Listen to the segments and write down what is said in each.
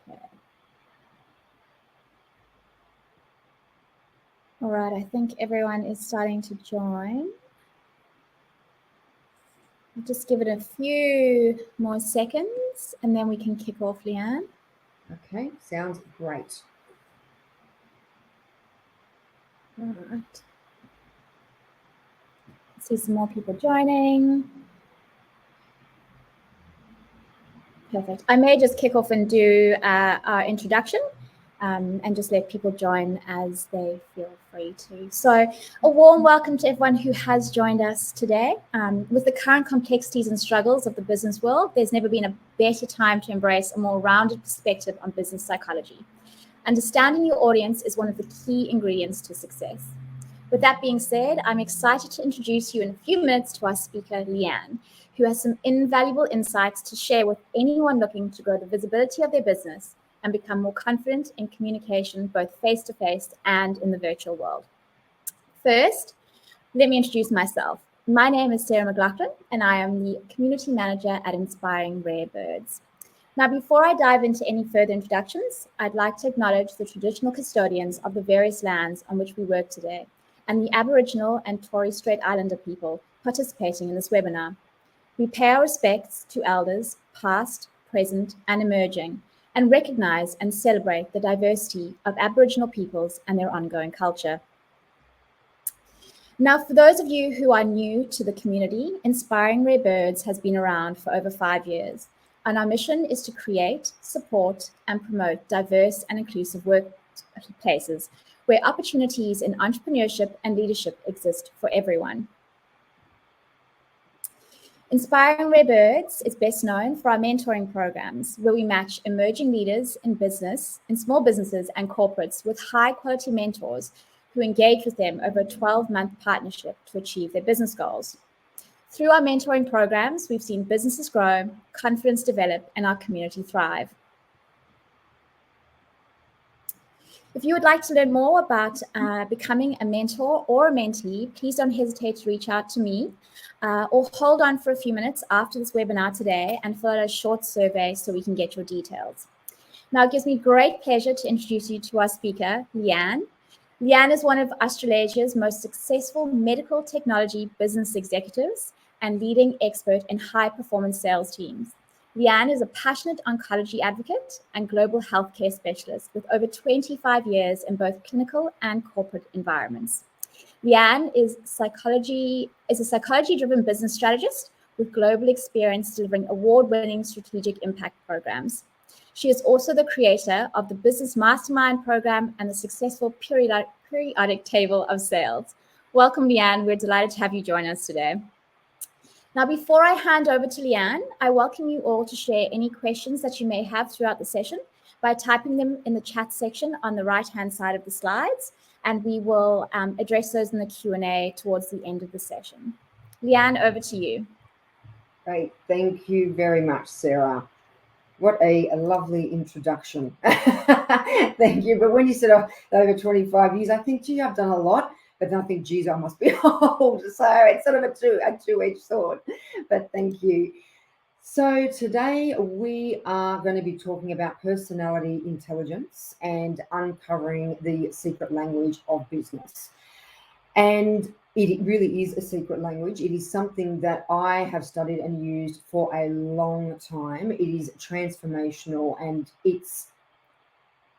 Okay. All right, I think everyone is starting to join. I'll just give it a few more seconds and then we can kick off, Leanne. Okay, sounds great. All right. See some more people joining. Perfect. I may just kick off and do our introduction and just let people join as they feel free to. So a warm welcome to everyone who has joined us today. With the current complexities and struggles of the business world, there's never been a better time to embrace a more rounded perspective on business psychology. Understanding your audience is one of the key ingredients to success. With that being said, I'm excited to introduce you in a few minutes to our speaker, Leanne, who has some invaluable insights to share with anyone looking to grow the visibility of their business and become more confident in communication, both face-to-face and in the virtual world. First, let me introduce myself. My name is Sarah McLaughlin, and I am the Community Manager at Inspiring Rare Birds. Now, before I dive into any further introductions, I'd like to acknowledge the traditional custodians of the various lands on which we work today, and the Aboriginal and Torres Strait Islander people participating in this webinar. We pay our respects to elders, past, present, and emerging, and recognise and celebrate the diversity of Aboriginal peoples and their ongoing culture. Now, for those of you who are new to the community, Inspiring Rare Birds has been around for over 5 years, and our mission is to create, support, and promote diverse and inclusive workplaces where opportunities in entrepreneurship and leadership exist for everyone. Inspiring Rare Birds is best known for our mentoring programs, where we match emerging leaders in business, in small businesses and corporates with high-quality mentors who engage with them over a 12-month partnership to achieve their business goals. Through our mentoring programs, we've seen businesses grow, confidence develop, and our community thrive. If you would like to learn more about becoming a mentor or a mentee, please don't hesitate to reach out to me or hold on for a few minutes after this webinar today and fill out a short survey so we can get your details. Now, it gives me great pleasure to introduce you to our speaker, Leanne. Leanne is one of Australasia's most successful medical technology business executives and leading expert in high-performance sales teams. Leanne is a passionate oncology advocate and global healthcare specialist with over 25 years in both clinical and corporate environments. Leanne is a psychology-driven business strategist with global experience delivering award-winning strategic impact programs. She is also the creator of the Business Mastermind program and the successful periodic table of sales. Welcome, Leanne. We're delighted to have you join us today. Now, before I hand over to Leanne, I welcome you all to share any questions that you may have throughout the session by typing them in the chat section on the right-hand side of the slides, and we will address those in the Q&A towards the end of the session. Leanne, over to you. Great. Thank you very much, Sarah. What a lovely introduction. Thank you. But when you said over 25 years, I think, gee, I've done a lot. But then I think, geez, I must be old. So it's sort of a two-edged sword. But thank you. So today we are going to be talking about personality intelligence and uncovering the secret language of business. And it really is a secret language. It is something that I have studied and used for a long time. It is transformational and it's,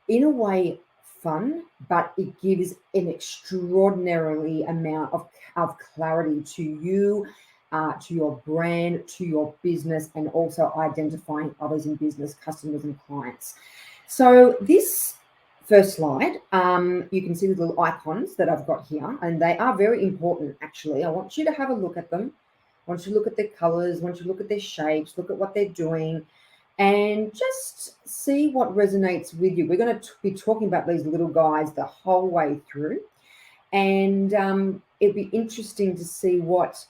in a way, fun, but it gives an extraordinarily amount of clarity to you, to your brand, to your business, and also identifying others in business, customers and clients. So this first slide, you can see the little icons that I've got here, and they are very important, actually. I want you to have a look at them. I want you to look at their colors, I want you to look at their shapes, look at what they're doing, and just see what resonates with you. We're going to be talking about these little guys the whole way through, and it'd be interesting to see what,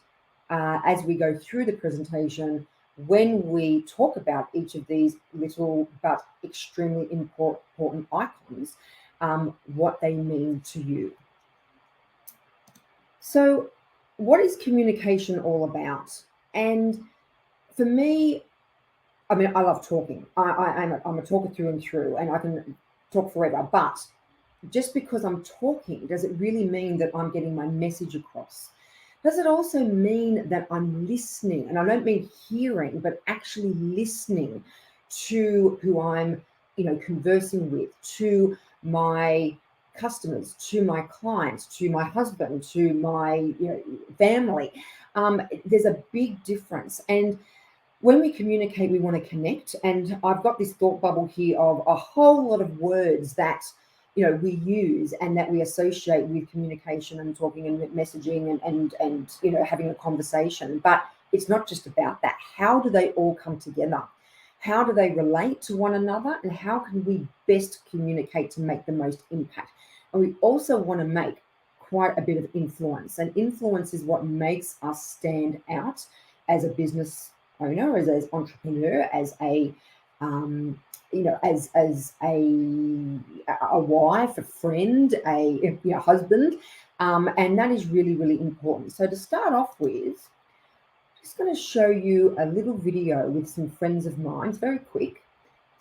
as we go through the presentation, when we talk about each of these little but extremely important icons, what they mean to you. So what is communication all about? And for me, I mean, I love talking. I'm a talker through and through, and I can talk forever. But just because I'm talking, does it really mean that I'm getting my message across? Does it also mean that I'm listening? And I don't mean hearing, but actually listening to who I'm, conversing with, to my customers, to my clients, to my husband, to my family. There's a big difference. And when we communicate, we want to connect. And I've got this thought bubble here of a whole lot of words that we use and that we associate with communication and talking and messaging and having a conversation. But it's not just about that. How do they all come together? How do they relate to one another? And how can we best communicate to make the most impact? And we also want to make quite a bit of influence. And influence is what makes us stand out as a business owner, as an entrepreneur, as a as a wife, a friend, a husband, and that is really, really important. So to start off with, I'm just going to show you a little video with some friends of mine. It's very quick,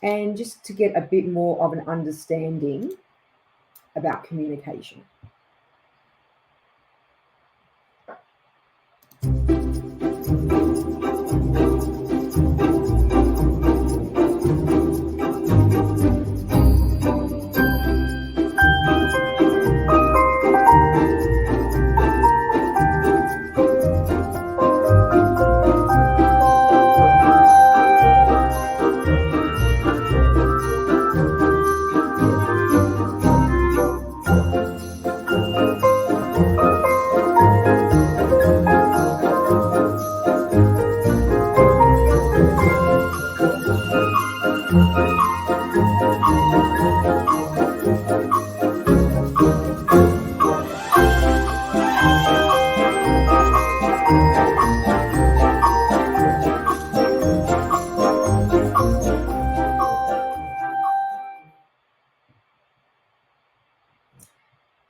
and just to get a bit more of an understanding about communication.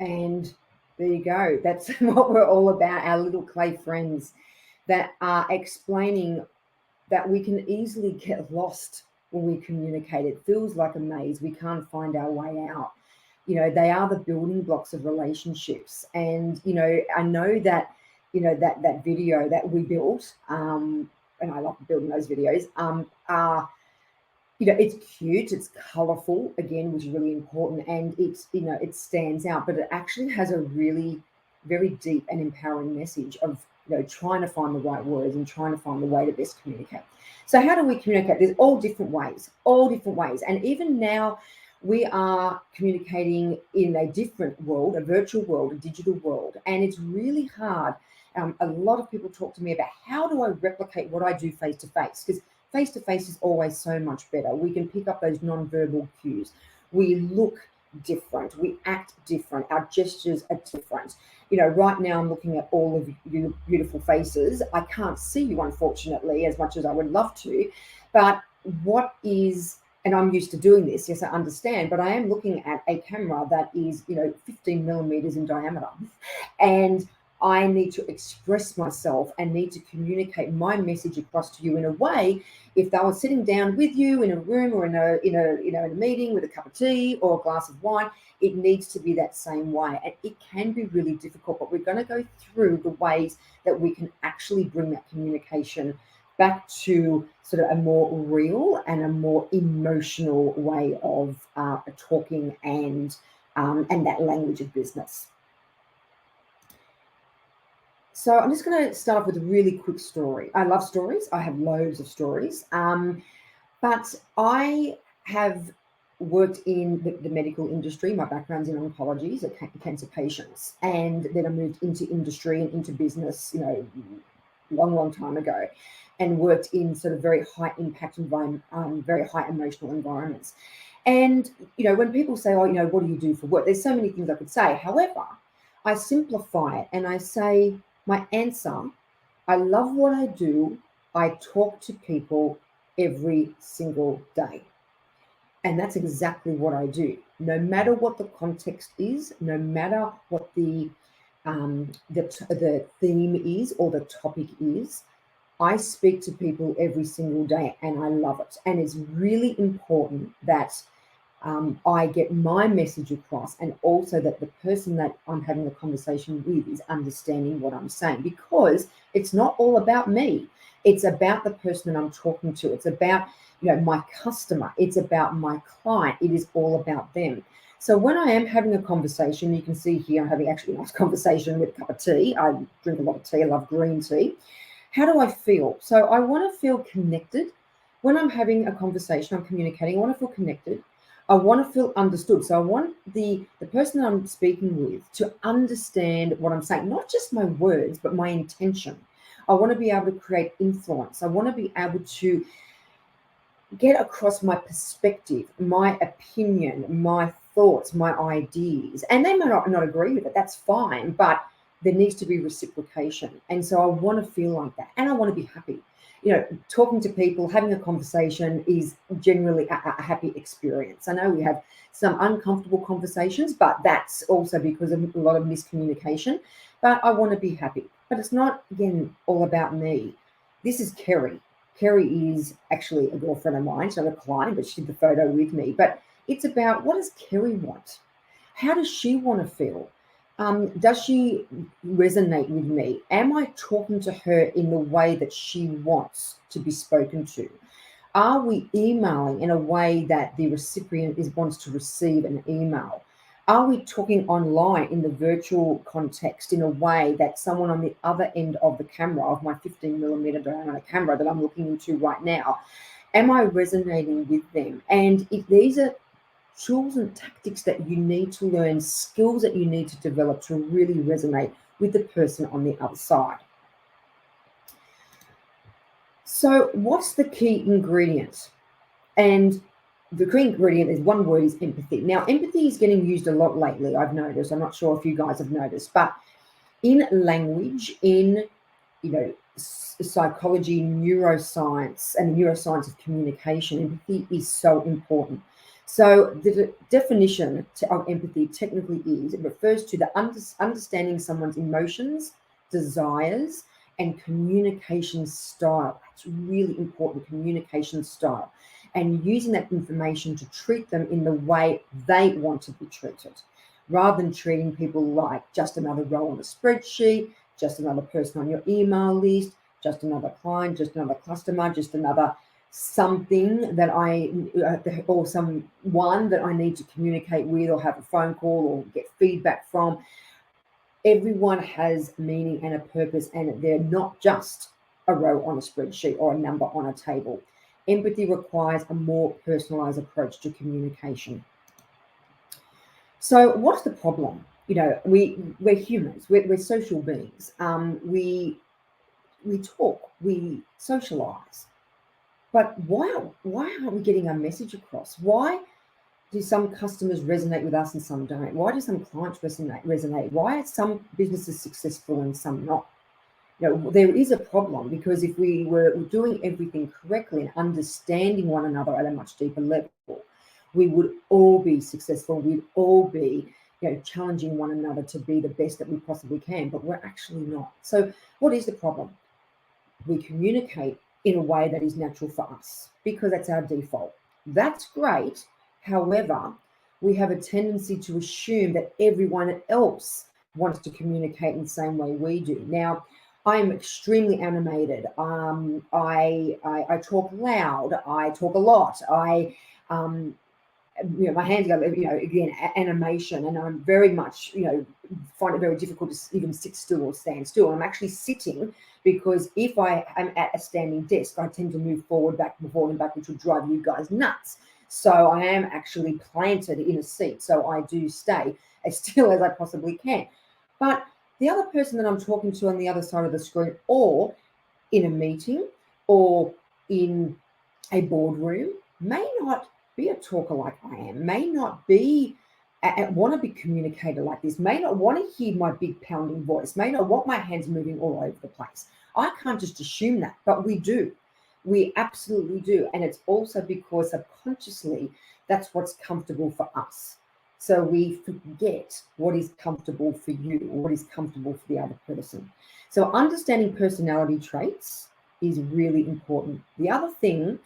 And there you go. That's what we're all about, our little clay friends that are explaining that we can easily get lost when we communicate. It feels like a maze. We can't find our way out. They are the building blocks of relationships. And, I know that, that video that we built, and I love building those videos, are it's cute, it's colorful, again, which is really important, and it's it stands out, but it actually has a really very deep and empowering message of trying to find the right words and trying to find the way to best communicate. So how do we communicate? There's all different ways, and even now we are communicating in a different world, a virtual world, a digital world, and it's really hard. A lot of people talk to me about how do I replicate what I do face to face, because face-to-face is always so much better. We can pick up those non-verbal cues. We look different. We act different. Our gestures are different. Right now I'm looking at all of you beautiful faces. I can't see you, unfortunately, as much as I would love to. But and I'm used to doing this, yes, I understand, but I am looking at a camera that is, 15 millimeters in diameter. And I need to express myself and need to communicate my message across to you in a way. If they were sitting down with you in a room or in a meeting with a cup of tea or a glass of wine, it needs to be that same way. And it can be really difficult, but we're going to go through the ways that we can actually bring that communication back to sort of a more real and a more emotional way of talking and that language of business. So I'm just going to start off with a really quick story. I love stories. I have loads of stories. But I have worked in the medical industry. My background's in oncology, so cancer patients. And then I moved into industry and into business, long time ago, and worked in sort of very high impact environment, very high emotional environments. And, when people say, oh, what do you do for work? There's so many things I could say. However, I simplify it and I say, my answer, I love what I do. I talk to people every single day. And that's exactly what I do. No matter what the context is, no matter what the theme is or the topic is, I speak to people every single day and I love it. And it's really important that I get my message across, and also that the person that I'm having a conversation with is understanding what I'm saying, because it's not all about me. It's about the person that I'm talking to. It's about, my customer. It's about my client. It is all about them. So when I am having a conversation, you can see here I'm having actually a nice conversation with a cup of tea. I drink a lot of tea. I love green tea. How do I feel? So I want to feel connected. When I'm having a conversation, I'm communicating, I want to feel connected. I want to feel understood. So I want the person that I'm speaking with to understand what I'm saying, not just my words, but my intention. I want to be able to create influence. I want to be able to get across my perspective, my opinion, my thoughts, my ideas. And they may not agree with it. That's fine. But there needs to be reciprocation. And so I want to feel like that. And I want to be happy. Talking to people, having a conversation is generally a happy experience. I know we have some uncomfortable conversations, but that's also because of a lot of miscommunication. But I want to be happy. But it's not, again, all about me. This is Kerry. Kerry is actually a girlfriend of mine, so a client, but she did the photo with me. But it's about, what does Kerry want? How does she want to feel? Does she resonate with me? Am I talking to her in the way that she wants to be spoken to? Are we emailing in a way that the recipient wants to receive an email? Are we talking online in the virtual context in a way that someone on the other end of the camera, of my 15mm diameter camera that I'm looking into right now, am I resonating with them? And if these are tools and tactics that you need to learn, skills that you need to develop to really resonate with the person on the other side. So what's the key ingredient? And the key ingredient is one word, is empathy. Now, empathy is getting used a lot lately, I've noticed. I'm not sure if you guys have noticed, but in language, in psychology, neuroscience, and the neuroscience of communication, empathy is so important. So the definition of empathy technically is, it refers to the understanding someone's emotions, desires, and communication style. That's really important, communication style. And using that information to treat them in the way they want to be treated, rather than treating people like just another row on a spreadsheet, just another person on your email list, just another client, just another customer, just another something that or someone that I need to communicate with, or have a phone call or get feedback from. Everyone has meaning and a purpose, and they're not just a row on a spreadsheet or a number on a table. Empathy requires a more personalized approach to communication. So what's the problem? We're humans, we're social beings. We talk, we socialize. But why aren't we getting our message across? Why do some customers resonate with us and some don't? Why do some clients resonate? Why are some businesses successful and some not? There is a problem, because if we were doing everything correctly and understanding one another at a much deeper level, we would all be successful. We'd all be challenging one another to be the best that we possibly can, but we're actually not. So what is the problem? We communicate in a way that is natural for us because that's our default. That's great. However, we have a tendency to assume that everyone else wants to communicate in the same way we do. Now, I am extremely animated. I talk loud. I talk a lot. My hands go, again, animation, and I'm very much, find it very difficult to even sit still or stand still. I'm actually sitting because if I am at a standing desk, I tend to move forward and back, which would drive you guys nuts. So I am actually planted in a seat. So I do stay as still as I possibly can. But the other person that I'm talking to on the other side of the screen, or in a meeting, or in a boardroom, may not be a talker like I am, may not be want to be communicator like this, may not want to hear my big pounding voice, may not want my hands moving all over the place. I can't just assume that, but we do. We absolutely do. And it's also because subconsciously that's what's comfortable for us. So we forget what is comfortable for you, or what is comfortable for the other person. So understanding personality traits is really important. The other thing,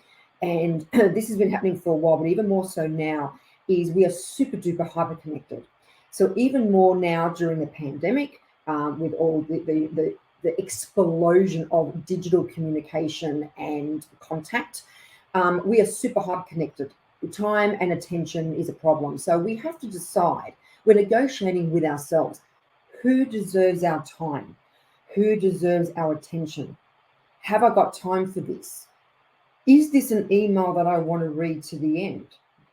and this has been happening for a while, but even more so now, is we are super duper hyper connected. So even more now during the pandemic, with all the explosion of digital communication and contact, we are super hyper connected. Time and attention is a problem. So we have to decide, we're negotiating with ourselves, who deserves our time? Who deserves our attention? Have I got time for this? Is this an email that I want to read to the end?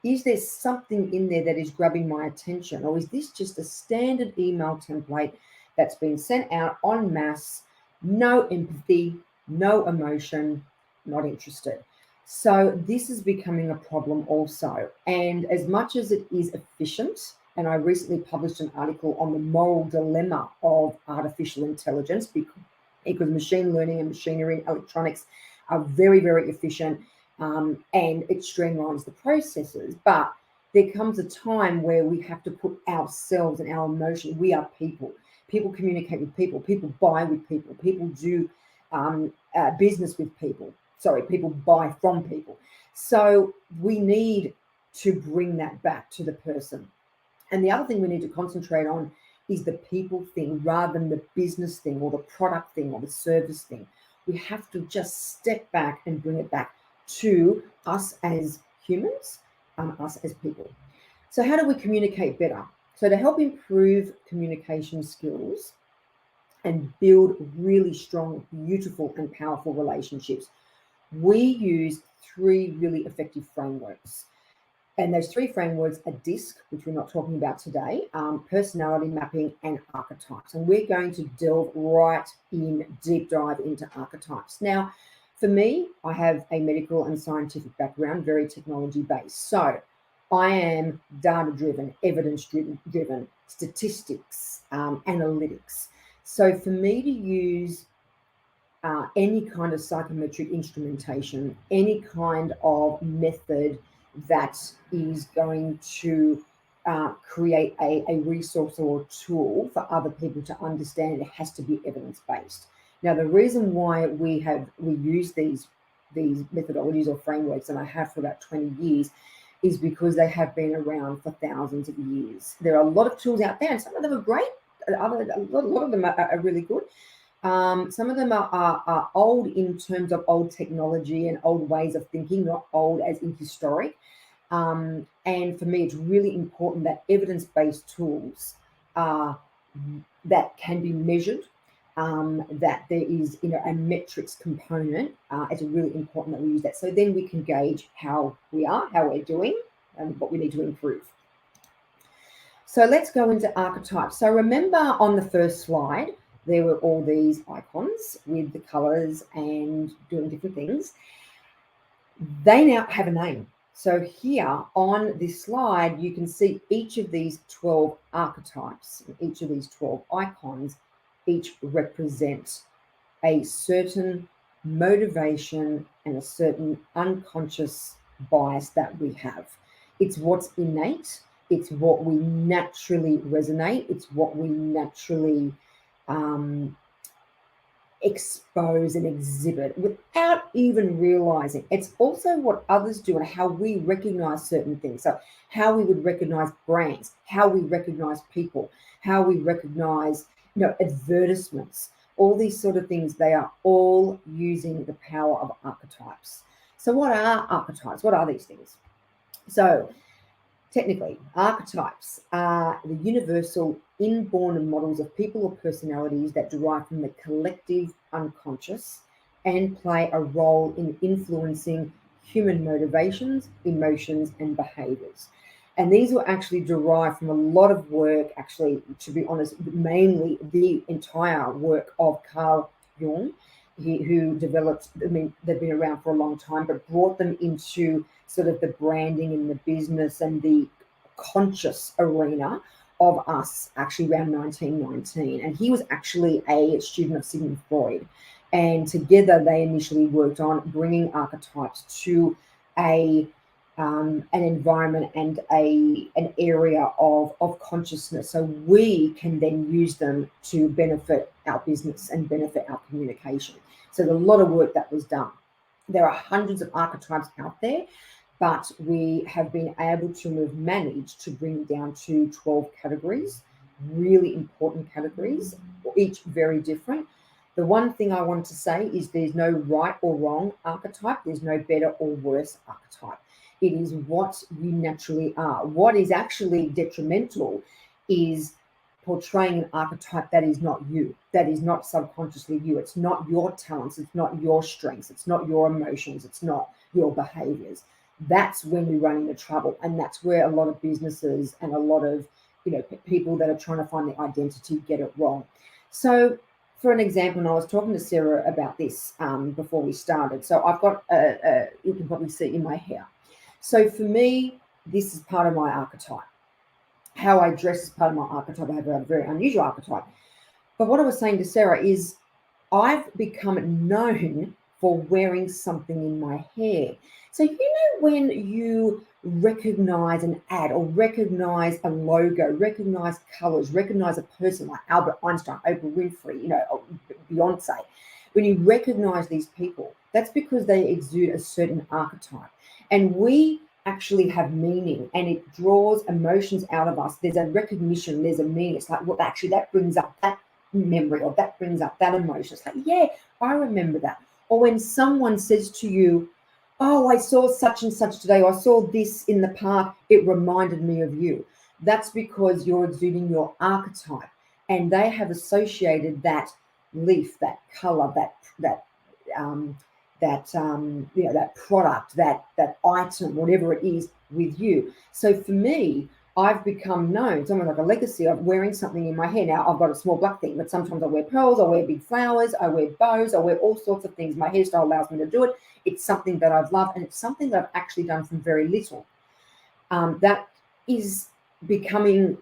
Is there something in there that is grabbing my attention? Or is this just a standard email template that's been sent out en masse? No empathy, no emotion, not interested. So this is becoming a problem also. And as much as it is efficient, and I recently published an article on the moral dilemma of artificial intelligence, because machine learning and machinery and electronics are very, very efficient, and it streamlines the processes. But there comes a time where we have to put ourselves and our emotion. We are people. People communicate with people. People buy with people. People do business with people. Sorry, people buy from people. So we need to bring that back to the person. And the other thing we need to concentrate on is the people thing rather than the business thing or the product thing or the service thing. We have to just step back and bring it back to us as humans, us as people. So how do we communicate better? So to help improve communication skills and build really strong, beautiful, and powerful relationships, we use 3 really effective frameworks. And those 3 frameworks are DISC, which we're not talking about today, personality mapping, and archetypes. And we're going to delve right in, deep dive into archetypes. Now, for me, I have a medical and scientific background, very technology based. So I am data driven, evidence driven, statistics, analytics. So for me to use any kind of psychometric instrumentation, any kind of method that is going to create a resource or a tool for other people to understand, it has to be evidence-based. Now, the reason why we use these methodologies or frameworks, and I have for about 20 years, is because they have been around for thousands of years. There are a lot of tools out there, and some of them are great. A lot of them are really good. Some of them are old in terms of old technology and old ways of thinking, not old as in historic. And for me, it's really important that evidence-based tools that can be measured, that there is a metrics component. It's really important that we use that. So then we can gauge how we are, how we're doing, and what we need to improve. So let's go into archetypes. So remember on the first slide, there were all these icons with the colors and doing different things. They now have a name. So here on this slide, you can see each of these 12 archetypes, each of these 12 icons, each represent a certain motivation and a certain unconscious bias that we have. It's what's innate. It's what we naturally resonate. It's what we naturally expose and exhibit without even realizing. It's also what others do and how we recognize certain things. So how we would recognize brands, how we recognize people, how we recognize advertisements, all these sort of things. They are all using the power of archetypes. So what are archetypes? What are these things? So technically, archetypes are the universal inborn models of people or personalities that derive from the collective unconscious and play a role in influencing human motivations, emotions, and behaviors. And these were actually derived from a lot of work, actually, to be honest, mainly the entire work of Carl Jung, who developed, they've been around for a long time, but brought them into sort of the branding and the business and the conscious arena of us, actually around 1919. And he was actually a student of Sigmund Freud. And together they initially worked on bringing archetypes to a an environment and an area of consciousness, so we can then use them to benefit our business and benefit our communication. So there's a lot of work that was done. There are hundreds of archetypes out there, but we have been able to have managed to bring down to 12 categories, really important categories, each very different. The one thing I want to say is there's no right or wrong archetype. There's no better or worse archetype. It is what you naturally are. What is actually detrimental is portraying an archetype that is not you, that is not subconsciously you. It's not your talents. It's not your strengths. It's not your emotions. It's not your behaviors. That's when we run into trouble. And that's where a lot of businesses and a lot of people that are trying to find their identity get it wrong. So for an example, and I was talking to Sarah about this before we started. So I've got, you can probably see in my hair. So for me, this is part of my archetype. How I dress is part of my archetype. I have a very unusual archetype. But what I was saying to Sarah is I've become known for wearing something in my hair. So when you recognize an ad or recognize a logo, recognize colors, recognize a person like Albert Einstein, Oprah Winfrey, Beyonce, when you recognize these people, that's because they exude a certain archetype. And we actually have meaning, and it draws emotions out of us. There's a recognition, there's a meaning. It's like, well, actually that brings up that memory, or that brings up that emotion. It's like, yeah, I remember that. Or when someone says to you, oh, I saw such and such today, or I saw this in the park, it reminded me of you. That's because you're exuding your archetype, and they have associated that leaf, that color, that product, that item, whatever it is, with you. So for me, I've become known, something like a legacy of wearing something in my hair. Now, I've got a small black thing, but sometimes I wear pearls, I wear big flowers, I wear bows, I wear all sorts of things. My hairstyle allows me to do it. It's something that I've loved, and it's something that I've actually done from very little. That is becoming,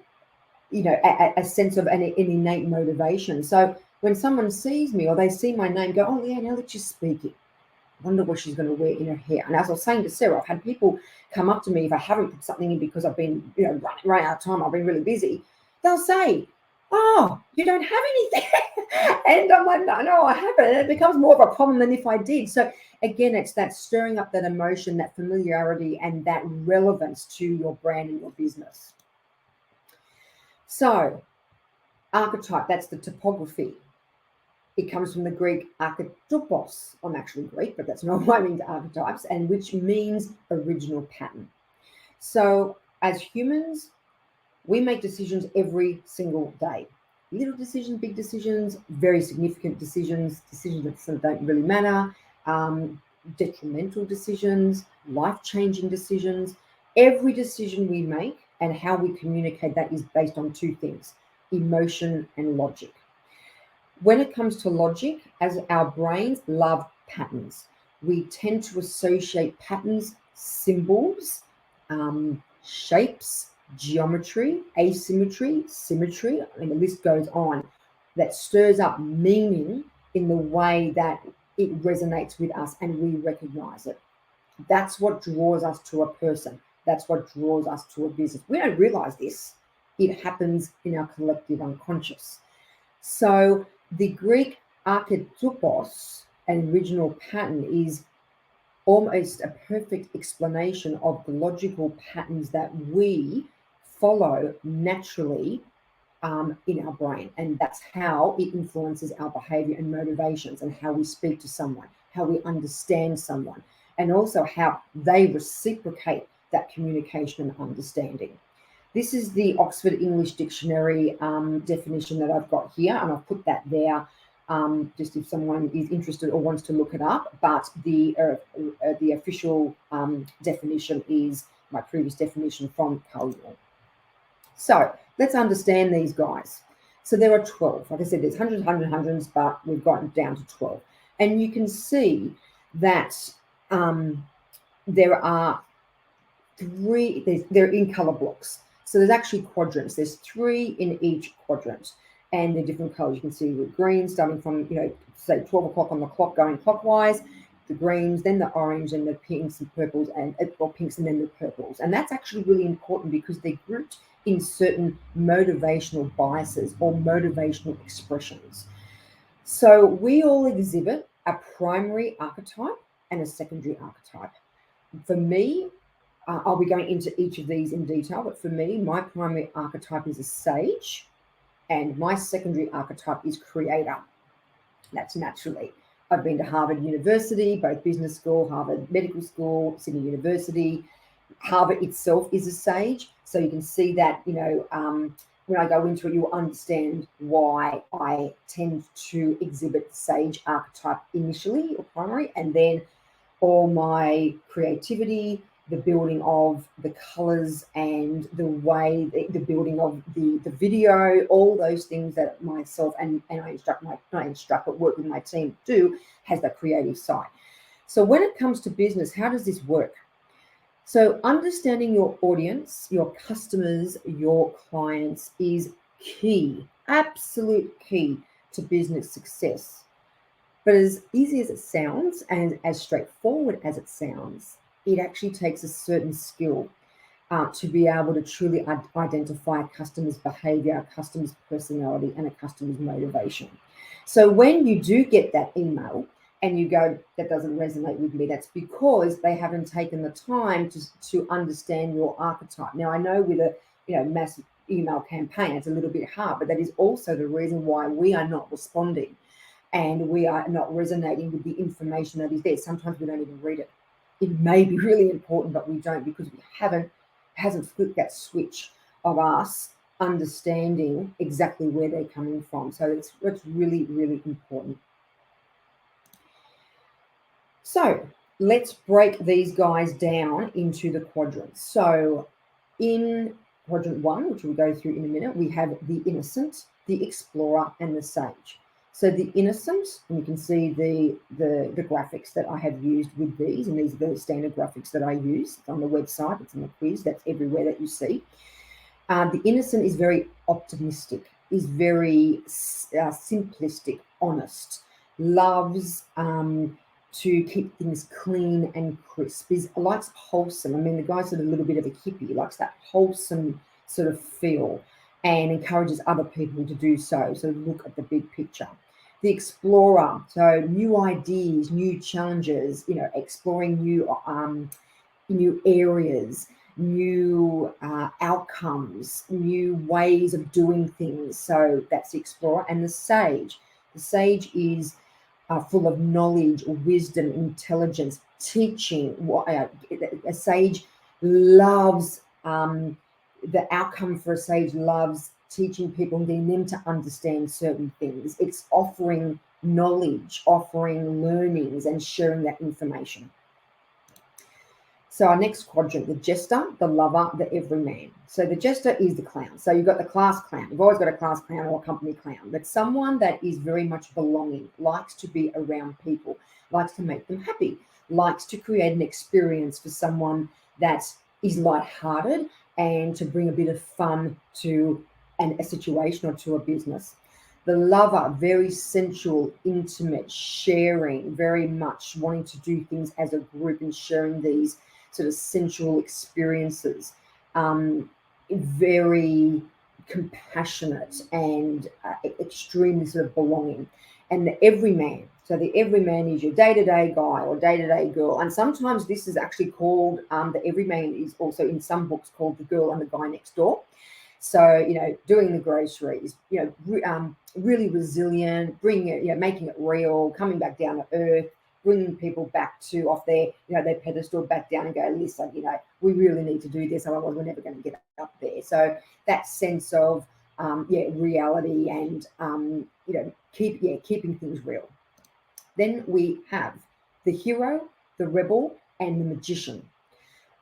a sense of an innate motivation. So when someone sees me or they see my name, go, oh, Leanne Elich is speaking. I wonder what she's going to wear in her hair. And as I was saying to Sarah, I've had people come up to me if I haven't put something in because I've been, running out of time, I've been really busy. They'll say, oh, you don't have anything. And I'm like, no, I haven't. And it becomes more of a problem than if I did. So again, it's that stirring up that emotion, that familiarity, and that relevance to your brand and your business. So archetype, that's the topography. It comes from the Greek archetypos. I'm actually Greek, but that's not why I mean archetypes, and which means original pattern. So as humans, we make decisions every single day. Little decisions, big decisions, very significant decisions, decisions that don't really matter, detrimental decisions, life-changing decisions. Every decision we make and how we communicate that is based on two things: emotion and logic. When it comes to logic, as our brains love patterns, we tend to associate patterns, symbols, shapes, geometry, asymmetry, symmetry, and the list goes on, that stirs up meaning in the way that it resonates with us and we recognize it. That's what draws us to a person. That's what draws us to a business. We don't realize this. It happens in our collective unconscious. So the Greek archetypos, an original pattern, is almost a perfect explanation of the logical patterns that we follow naturally in our brain. And that's how it influences our behavior and motivations, and how we speak to someone, how we understand someone, and also how they reciprocate that communication and understanding. This is the Oxford English Dictionary definition that I've got here, and I've put that there just if someone is interested or wants to look it up. But the official definition is my previous definition from Carl Jung. So let's understand these guys. So there are 12. Like I said, there's hundreds, but we've gotten down to 12. And you can see that there are three, they're in color blocks. So there's actually quadrants. There's 3 in each quadrant, and they're different colors. You can see with green starting from, say 12 o'clock on the clock going clockwise, the greens, then the orange, and the pinks and purples, or pinks and then the purples. And that's actually really important because they're grouped in certain motivational biases or motivational expressions. So we all exhibit a primary archetype and a secondary archetype. For me, I'll be going into each of these in detail, but for me, my primary archetype is a sage, and my secondary archetype is creator. That's naturally. I've been to Harvard University, both business school, Harvard Medical School, Sydney University. Harvard itself is a sage, so you can see that, when I go into it, you'll understand why I tend to exhibit the sage archetype initially or primary, and then all my creativity, the building of the colors and the way, the building of the video, all those things that myself and I instruct, but work with my team do, has that creative side. So when it comes to business, how does this work? So understanding your audience, your customers, your clients is key, absolute key to business success. But as easy as it sounds and as straightforward as it sounds, it actually takes a certain skill to be able to truly identify a customer's behavior, a customer's personality, and a customer's motivation. So when you do get that email and you go, that doesn't resonate with me, that's because they haven't taken the time to understand your archetype. Now, I know with a massive email campaign, it's a little bit hard, but that is also the reason why we are not responding and we are not resonating with the information that is there. Sometimes we don't even read it. It may be really important, but we don't, because we hasn't flipped that switch of us understanding exactly where they're coming from. So it's really, really important. So let's break these guys down into the quadrants. So in quadrant 1, which we'll go through in a minute, we have the innocent, the explorer, and the sage. So the innocent, and you can see the graphics that I have used with these, and these are the standard graphics that I use. It's on the website, it's in the quiz, that's everywhere that you see. The innocent is very optimistic, is very simplistic, honest, loves to keep things clean and crisp, likes wholesome. I mean, the guy's sort of a little bit of a hippie, likes that wholesome sort of feel, and encourages other people to do so. So look at the big picture. The explorer, so new ideas, new challenges, exploring new areas, new outcomes, new ways of doing things. So that's the explorer. And the sage. The sage is full of knowledge, wisdom, intelligence, teaching. A sage loves the outcome for a sage loves teaching people and getting them to understand certain things. It's offering knowledge, offering learnings, and sharing that information. So our next quadrant, the jester, the lover, the everyman. So the jester is the clown. So you've got the class clown. You've always got a class clown or a company clown, but someone that is very much belonging, likes to be around people, likes to make them happy, likes to create an experience for someone that is lighthearted and to bring a bit of fun to a situation or to a business. The lover, very sensual, intimate, sharing, very much wanting to do things as a group and sharing these sort of sensual experiences. Very compassionate and extremely sort of belonging. And the everyman. So the everyman is your day-to-day guy or day-to-day girl. And sometimes this is actually called, the everyman is also in some books called the girl and the guy next door. So, doing the groceries, really resilient, bringing it, making it real, coming back down to earth, bringing people back to off their, their pedestal back down and go, listen, we really need to do this, otherwise we're never going to get up there. So that sense of, reality and, keeping things real. Then we have the hero, the rebel, and the magician.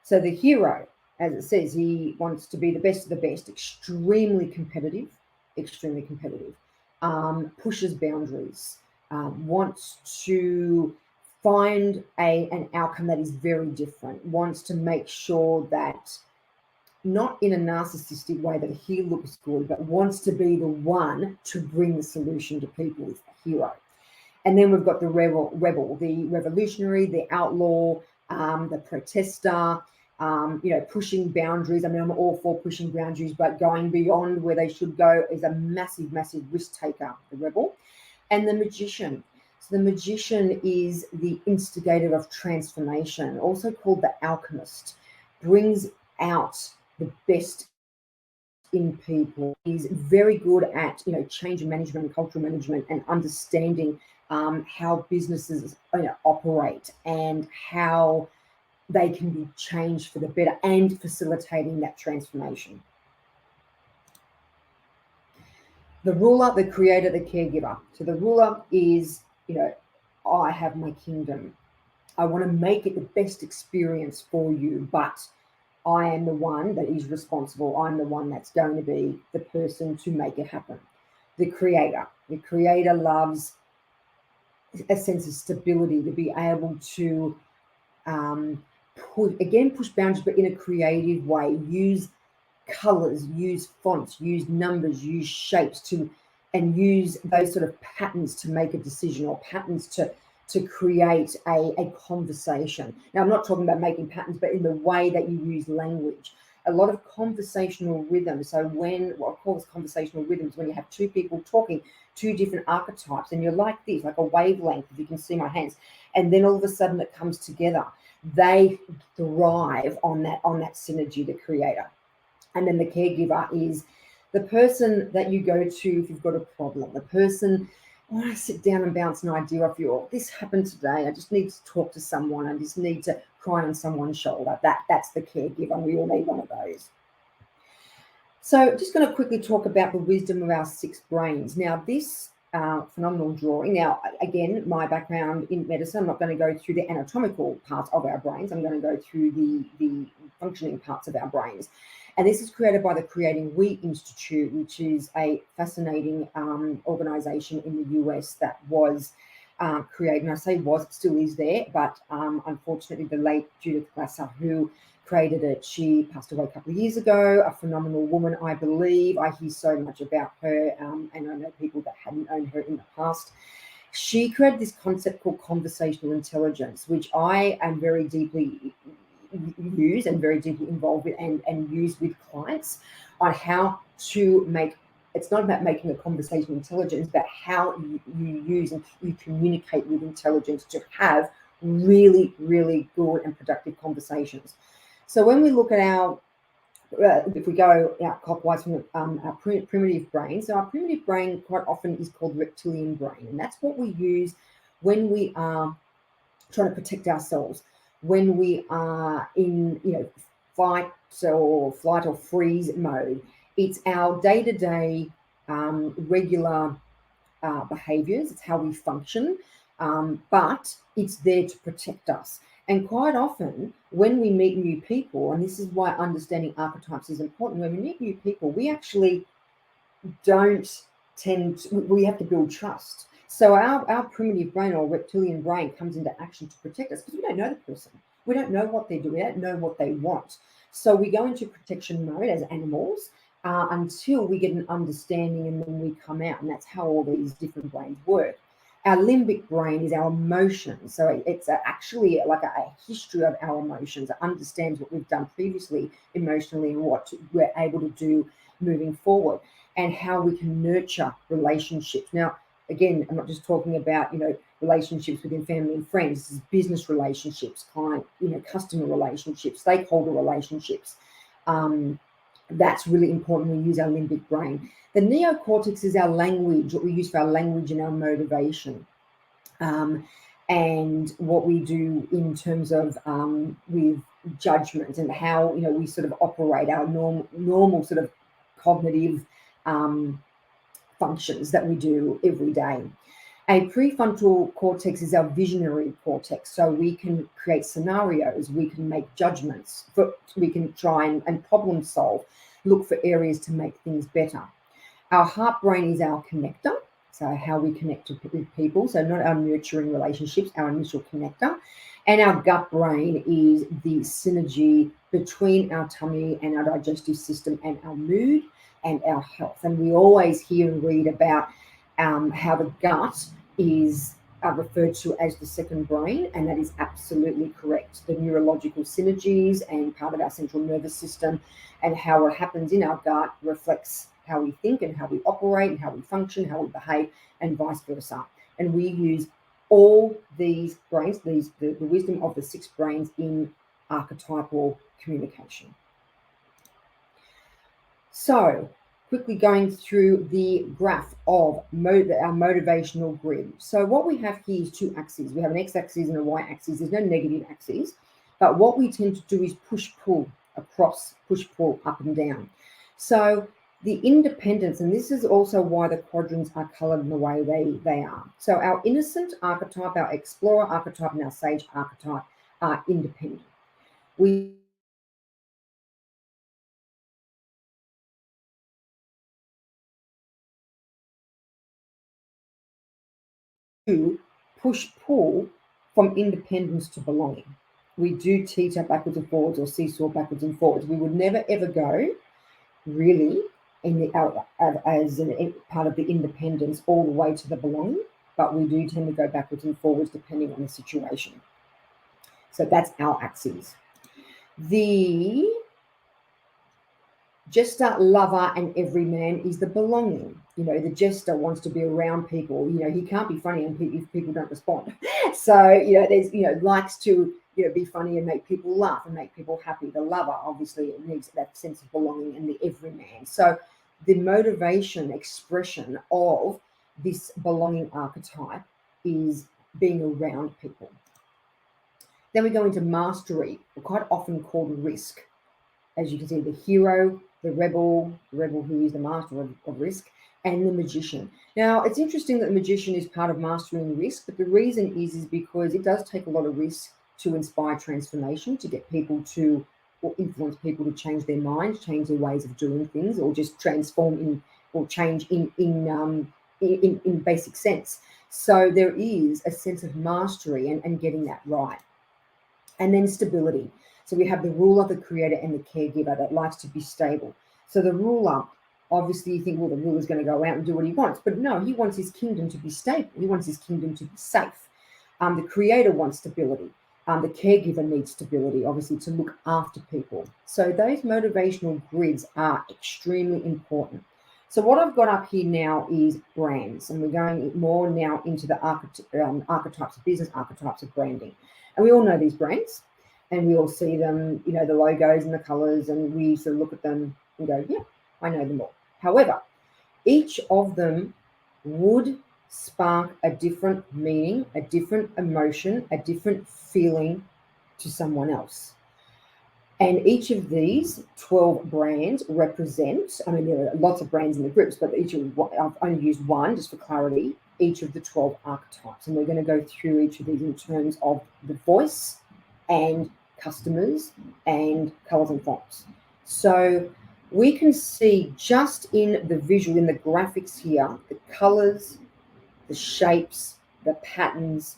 So the hero, as it says, he wants to be the best of the best, extremely competitive, pushes boundaries, wants to find an outcome that is very different, wants to make sure that, not in a narcissistic way that he looks good, but wants to be the one to bring the solution to people. Is a hero. And then we've got the rebel, the revolutionary, the outlaw, the protester, pushing boundaries. I mean, I'm all for pushing boundaries, but going beyond where they should go is a massive, massive risk taker, the rebel. And the magician. So the magician is the instigator of transformation, also called the alchemist, brings out the best in people. He's very good at change management and cultural management and understanding how businesses operate and how they can be changed for the better and facilitating that transformation. The ruler, the creator, the caregiver. So the ruler is, I have my kingdom. I want to make it the best experience for you, but I am the one that is responsible. I'm the one that's going to be the person to make it happen. The creator loves a sense of stability, to be able to push boundaries, but in a creative way. Use colors, use fonts, use numbers, use shapes and use those sort of patterns to make a decision, or patterns to create a conversation. Now, I'm not talking about making patterns, but in the way that you use language. A lot of conversational rhythm. So what I call conversational rhythms, when you have two people talking, two different archetypes, and you're like this, like a wavelength, if you can see my hands, and then all of a sudden it comes together. They thrive on that synergy, the creator. And then the caregiver is the person that you go to if you've got a problem, the person, I want to sit down and bounce an idea off you. This happened today. I just need to talk to someone. I just need to cry on someone's shoulder. That's the caregiver. We all need one of those. So just going to quickly talk about the wisdom of our 6 brains. Now, this phenomenal drawing. Now, again, my background in medicine, I'm not going to go through the anatomical parts of our brains. I'm going to go through the functioning parts of our brains. And this is created by the Creating We Institute, which is a fascinating organization in the US that was created. And I say was, it still is there, but unfortunately the late Judith Glaser, who created it, she passed away a couple of years ago. A phenomenal woman, I believe. I hear so much about her, and I know people that hadn't known her in the past. She created this concept called conversational intelligence, which I am very deeply use and very deeply involved with and use with clients on how to make. It's not about making a conversation intelligence, but how you use and you communicate with intelligence to have really, really good and productive conversations. So when we look at our, if we go out clockwise from our primitive brain, so our primitive brain quite often is called reptilian brain, and that's what we use when we are trying to protect ourselves, when we are in flight or freeze mode. It's our day-to-day regular behaviours. It's how we function, but it's there to protect us. And quite often when we meet new people, and this is why understanding archetypes is important, when we meet new people, we actually we have to build trust. So our primitive brain or reptilian brain comes into action to protect us because we don't know the person. We don't know what they're doing. We don't know what they want. So we go into protection mode as animals until we get an understanding, and then we come out. And that's how all these different brains work. Our limbic brain is our emotions. So it's actually like a history of our emotions. It understands what we've done previously emotionally and what we're able to do moving forward, and how we can nurture relationships. Now, again, I'm not just talking about, relationships within family and friends. This is business relationships, client, customer relationships, stakeholder relationships. That's really important. We use our limbic brain. The neocortex is our language, what we use for our language and our motivation. And what we do in terms of with judgment and how, we sort of operate our normal sort of cognitive functions that we do every day. A prefrontal cortex is our visionary cortex. So we can create scenarios, we can make judgments, we can try and problem solve, look for areas to make things better. Our heart brain is our connector, so how we connect with people. So not our nurturing relationships, our initial connector. And our gut brain is the synergy between our tummy and our digestive system and our mood and our health. And we always hear and read about how the gut is are referred to as the second brain, and that is absolutely correct. The neurological synergies and part of our central nervous system and how what happens in our gut reflects how we think and how we operate and how we function, how we behave, and vice versa. And we use all these brains, the wisdom of the 6 brains in archetypal communication. So, quickly going through the graph of our motivational grid. So what we have here is 2 axes. We have an x-axis and a y-axis. There's no negative axes. But what we tend to do is push-pull across, push-pull up and down. So the independence, and this is also why the quadrants are coloured in the way they are. So our innocent archetype, our explorer archetype, and our sage archetype are independent. We do push-pull from independence to belonging. We do teeter backwards and forwards or seesaw backwards and forwards. We would never ever go really in the as part of the independence all the way to the belonging, but we do tend to go backwards and forwards depending on the situation. So that's our axes. The jester, lover, and everyman is the belonging. You know, the jester wants to be around people. You know, he can't be funny if people don't respond. So, you know, there's, you know, likes to, you know, be funny and make people laugh and make people happy. The lover obviously needs that sense of belonging, and the everyman. So the motivation expression of this belonging archetype is being around people. Then we go into mastery, quite often called risk. As you can see, the hero, the rebel who is the master of risk, and the magician. Now, it's interesting that the magician is part of mastering risk, but the reason is because it does take a lot of risk to inspire transformation, to get people to, or influence people to change their minds, change their ways of doing things, or just transform in, or change in basic sense. So there is a sense of mastery and getting that right. And then stability. So we have the ruler, the creator, and the caregiver that likes to be stable. So the ruler, obviously you think, well, the ruler's going to go out and do what he wants. But no, he wants his kingdom to be stable. He wants his kingdom to be safe. The creator wants stability. The caregiver needs stability, obviously, to look after people. So those motivational grids are extremely important. So what I've got up here now is brands, and we're going more now into the archetypes of business, archetypes of branding. And we all know these brands, and we all see them, you know, the logos and the colors, and we sort of look at them and go, yeah, I know them all. However, each of them would spark a different meaning, a different emotion, a different feeling to someone else. And each of these 12 brands represent, I mean, there are lots of brands in the groups, but I've only used one just for clarity, each of the 12 archetypes. And we're going to go through each of these in terms of the voice and customers and colors and fonts. So we can see just in the visual, in the graphics here, the colors, the shapes, the patterns,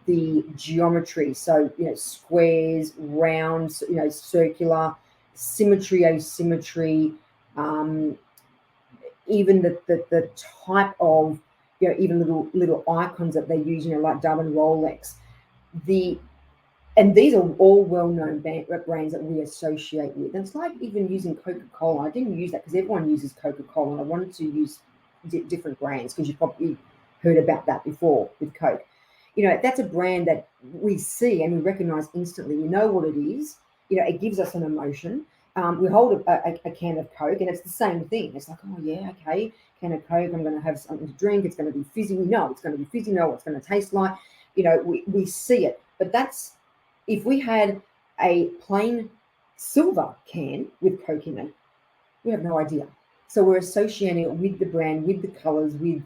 the geometry. So, you know, squares, rounds, you know, circular, symmetry, asymmetry, even the type of, you know, even little icons that they use, you know, like Dove and Rolex. And these are all well-known brands that we associate with. And it's like even using Coca-Cola. I didn't use that because everyone uses Coca-Cola, and I wanted to use different brands because you probably heard about that before with Coke. You know, that's a brand that we see and we recognize instantly. We know what it is. You know, it gives us an emotion. We hold a can of Coke, and it's the same thing. It's like, oh, yeah, okay, can of Coke, I'm going to have something to drink. It's going to be fizzy. We know it's going to be fizzy. We know what it's going to taste like. You know, we see it. But that's, if we had a plain silver can with Coke in it, we have no idea. So we're associating it with the brand, with the colors, with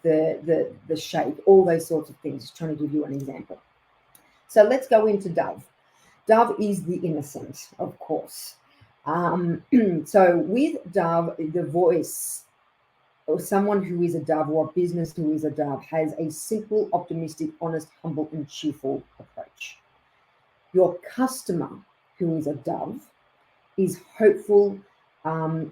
the shape, all those sorts of things. Just trying to give you an example. So let's go into Dove. Dove is the innocent, of course. So with Dove, the voice, or someone who is a Dove, or a business who is a Dove, has a simple, optimistic, honest, humble, and cheerful approach. Your customer, who is a Dove, is hopeful,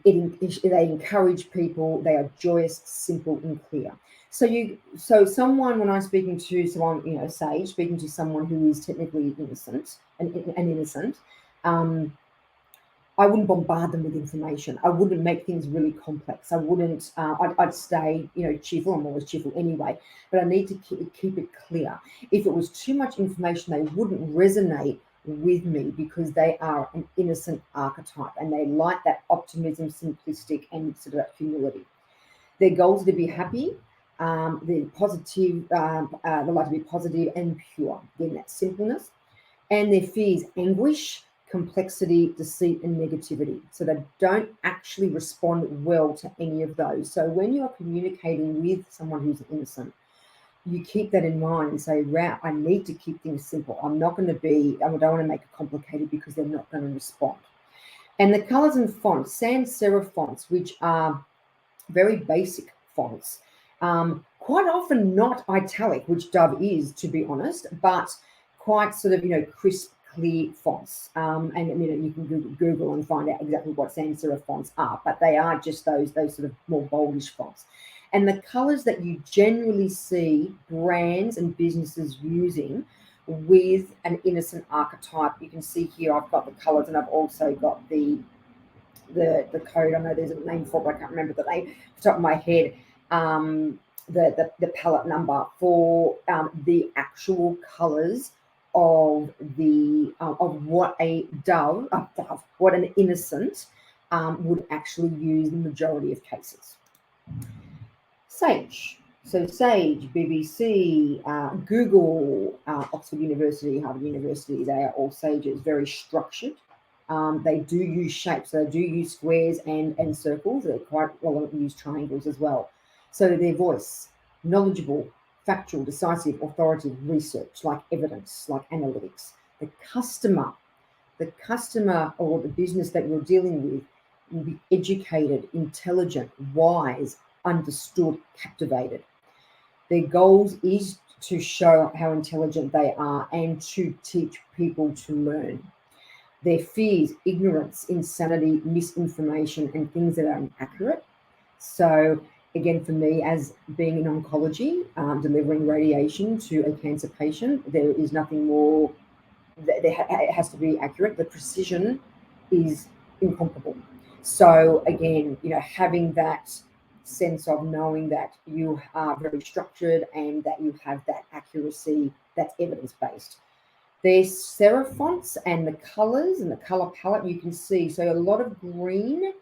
They encourage people. They are joyous, simple, and clear. So someone, when I'm speaking to someone, sage, speaking to someone who is technically innocent, an innocent, I wouldn't bombard them with information. I wouldn't make things really complex. I wouldn't. I'd stay, cheerful. I'm always cheerful anyway, but I need to keep it clear. If it was too much information, they wouldn't resonate with me because they are an innocent archetype and they like that optimism, simplistic, and sort of that humility. Their goals are to be happy. They're positive. They like to be positive and pure. Again, that simpleness. And their fears, anguish, complexity, deceit, and negativity. So they don't actually respond well to any of those. So when you're communicating with someone who's innocent, you keep that in mind and say, wow, I need to keep things simple. I don't want to make it complicated because they're not going to respond. And the colors and fonts, sans serif fonts, which are very basic fonts, quite often not italic, which Dove is, to be honest, but quite sort of, crisp, clear fonts. And you can Google and find out exactly what sans serif fonts are, but they are just those sort of more boldish fonts. And the colors that you generally see brands and businesses using with an innocent archetype, you can see here I've got the colors and I've also got the code. I know there's a name for it, but I can't remember the name off the top of my head. The palette number for the actual colors of what a what an innocent would actually use in the majority of cases. Sage. So Sage, BBC, Google, Oxford University, Harvard University, they are all sages, very structured. They do use shapes, so they do use squares and circles. They quite well use triangles as well. So their voice, knowledgeable, factual, decisive, authoritative, research, like evidence, like analytics. The customer or the business that you're dealing with will be educated, intelligent, wise, understood, captivated. Their goals is to show how intelligent they are and to teach people to learn. Their fears, ignorance, insanity, misinformation, and things that are inaccurate. So again, for me, as being in oncology, delivering radiation to a cancer patient, there is nothing more. It has to be accurate. The precision is incomparable. So again, having that sense of knowing that you are very structured and that you have that accuracy that's evidence-based. There's serif fonts and the colors and the color palette you can see. So a lot of green.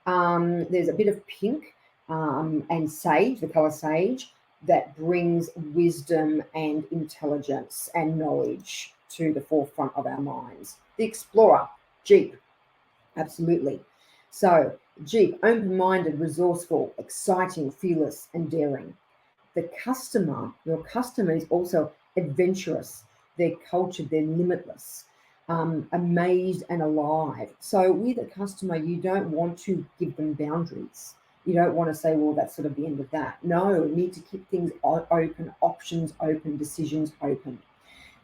There's a bit of pink and sage, the color sage, that brings wisdom and intelligence and knowledge to the forefront of our minds. The explorer, Jeep, absolutely. So Jeep, open-minded, resourceful, exciting, fearless, and daring. The customer, your customer is also adventurous. They're cultured, they're limitless, amazed and alive. So with a customer, you don't want to give them boundaries. You don't want to say, well, that's sort of the end of that. No, you need to keep things open, options open, decisions open.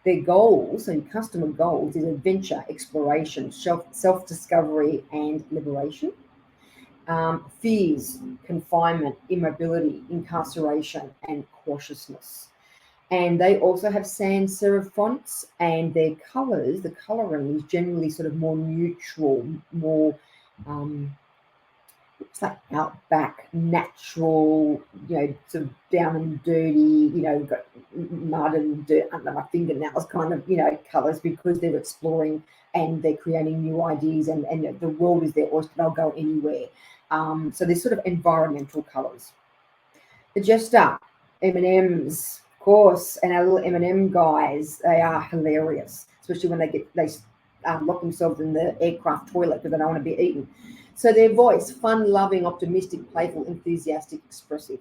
Their goals, so your customer goals, is adventure, exploration, self-discovery, and liberation. Fears, confinement, immobility, incarceration, and cautiousness. And they also have sans serif fonts, and their colors, the coloring is generally sort of more neutral, more it's like outback, natural, sort of down and dirty, got mud and dirt under my fingernails kind of, colors, because they're exploring and they're creating new ideas and the world is their oyster. They'll go anywhere. So there's sort of environmental colors. The Jester, M&Ms, of course, and our little M&M guys, they are hilarious, especially when they lock themselves in the aircraft toilet because they don't want to be eaten. So their voice, fun, loving, optimistic, playful, enthusiastic, expressive.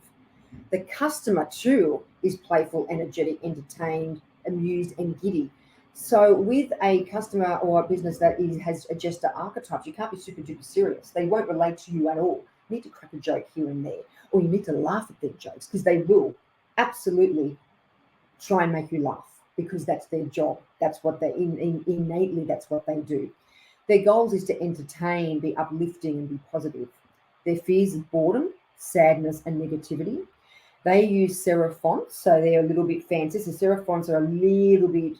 The customer too is playful, energetic, entertained, amused, and giddy. So with a customer or a business that has a Jester archetype, you can't be super duper serious. They won't relate to you at all. You need to crack a joke here and there, or you need to laugh at their jokes, because they will absolutely try and make you laugh, because that's their job. That's what they innately, that's what they do. Their goals is to entertain, be uplifting, and be positive. Their fears is boredom, sadness, and negativity. They use serif fonts, so they're a little bit fancy. So serif fonts are a little bit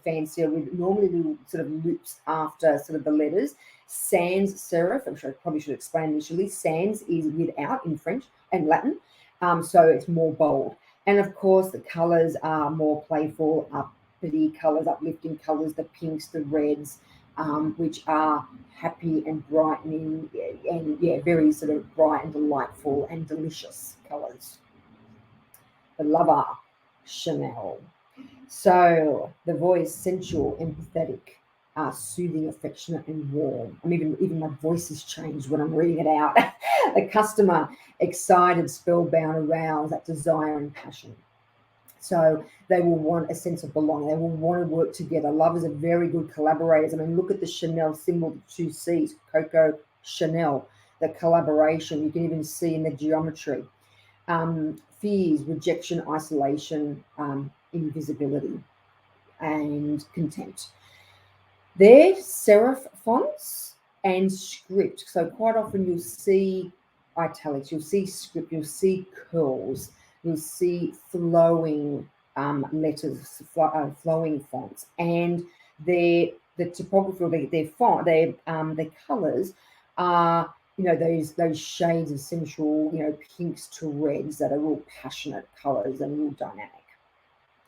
fancier, with normally little sort of loops after sort of the letters. Sans serif, which I probably should explain initially, sans is without in French and Latin, so it's more bold. And of course, the colours are more playful, uppity colours, uplifting colours, the pinks, the reds, which are happy and brightening, and very sort of bright and delightful and delicious colours. The lover, Chanel. So the voice, sensual, empathetic, soothing, affectionate, and warm. I mean, even my voice has changed when I'm reading it out. The customer, excited, spellbound, aroused, that desire and passion. So they will want a sense of belonging. They will want to work together. Lovers are very good collaborators. I mean, look at the Chanel symbol, the two C's, Coco Chanel, the collaboration. You can even see in the geometry. Fears, rejection, isolation, invisibility, and contempt. They're serif fonts and script. So quite often you'll see italics, you'll see script, you'll see curls, you'll see flowing letters, flowing fonts, and the typography, their font, their colours are, those shades of sensual, pinks to reds that are real passionate colours and real dynamic.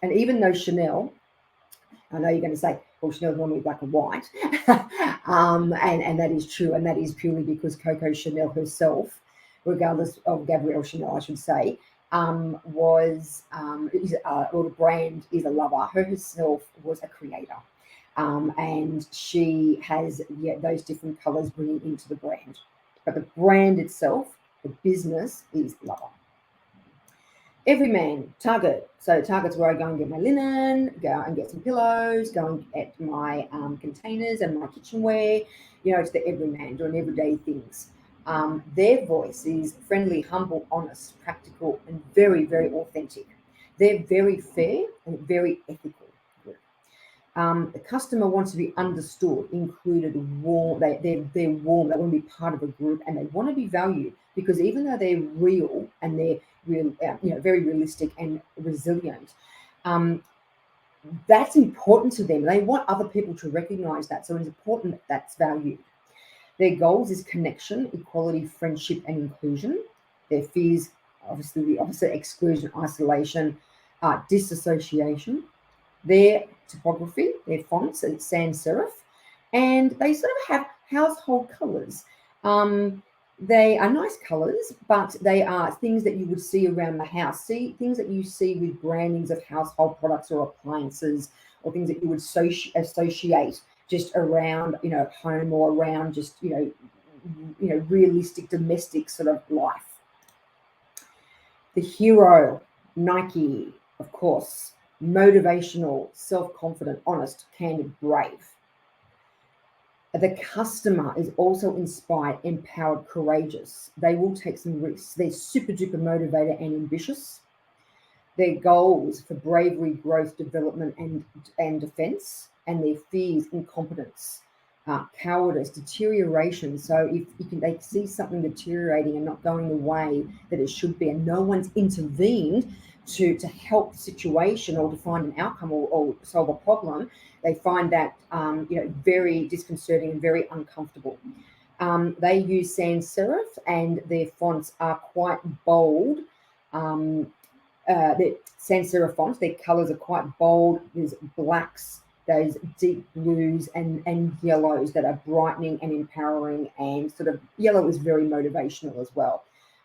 And even though Chanel, I know you're going to say, well, Chanel's normally black and white, and that is true, and that is purely because Coco Chanel herself, regardless of Gabrielle Chanel, I should say, the brand is a lover. Her herself was a creator, and she has those different colours bringing into the brand. But the brand itself, the business, is lover. Everyman, Target. So Target's where I go and get my linen, go and get some pillows, go and get my containers and my kitchenware. It's the everyman doing everyday things. Their voice is friendly, humble, honest, practical, and very, very authentic. They're very fair and very ethical. The customer wants to be understood, included, warm. They're warm. They want to be part of a group, and they want to be valued, because even though they're real and they're real, very realistic and resilient, that's important to them. They want other people to recognize that, so it's important that that's valued. Their goals is connection, equality, friendship, and inclusion. Their fears, obviously, the opposite: exclusion, isolation, disassociation. Their typography, their fonts, it's sans serif, and they sort of have household colours. They are nice colours, but they are things that you would see around the house. Things that you see with brandings of household products or appliances, or things that you would associate just around, home, or around just, realistic domestic sort of life. The hero, Nike, of course. Motivational, self-confident, honest, candid, brave. The customer is also inspired, empowered, courageous. They will take some risks. They're super duper motivated and ambitious. Their goals for bravery, growth, development, and defense, and their fears, incompetence, cowardice, deterioration. So if they see something deteriorating and not going the way that it should be, and no one's intervened to help the situation or to find an outcome or solve a problem, they find that very disconcerting and very uncomfortable. They use sans serif, and their fonts are quite bold. They're sans serif fonts, their colours are quite bold. There's blacks, those deep blues, and yellows that are brightening and empowering, and sort of yellow is very motivational as well.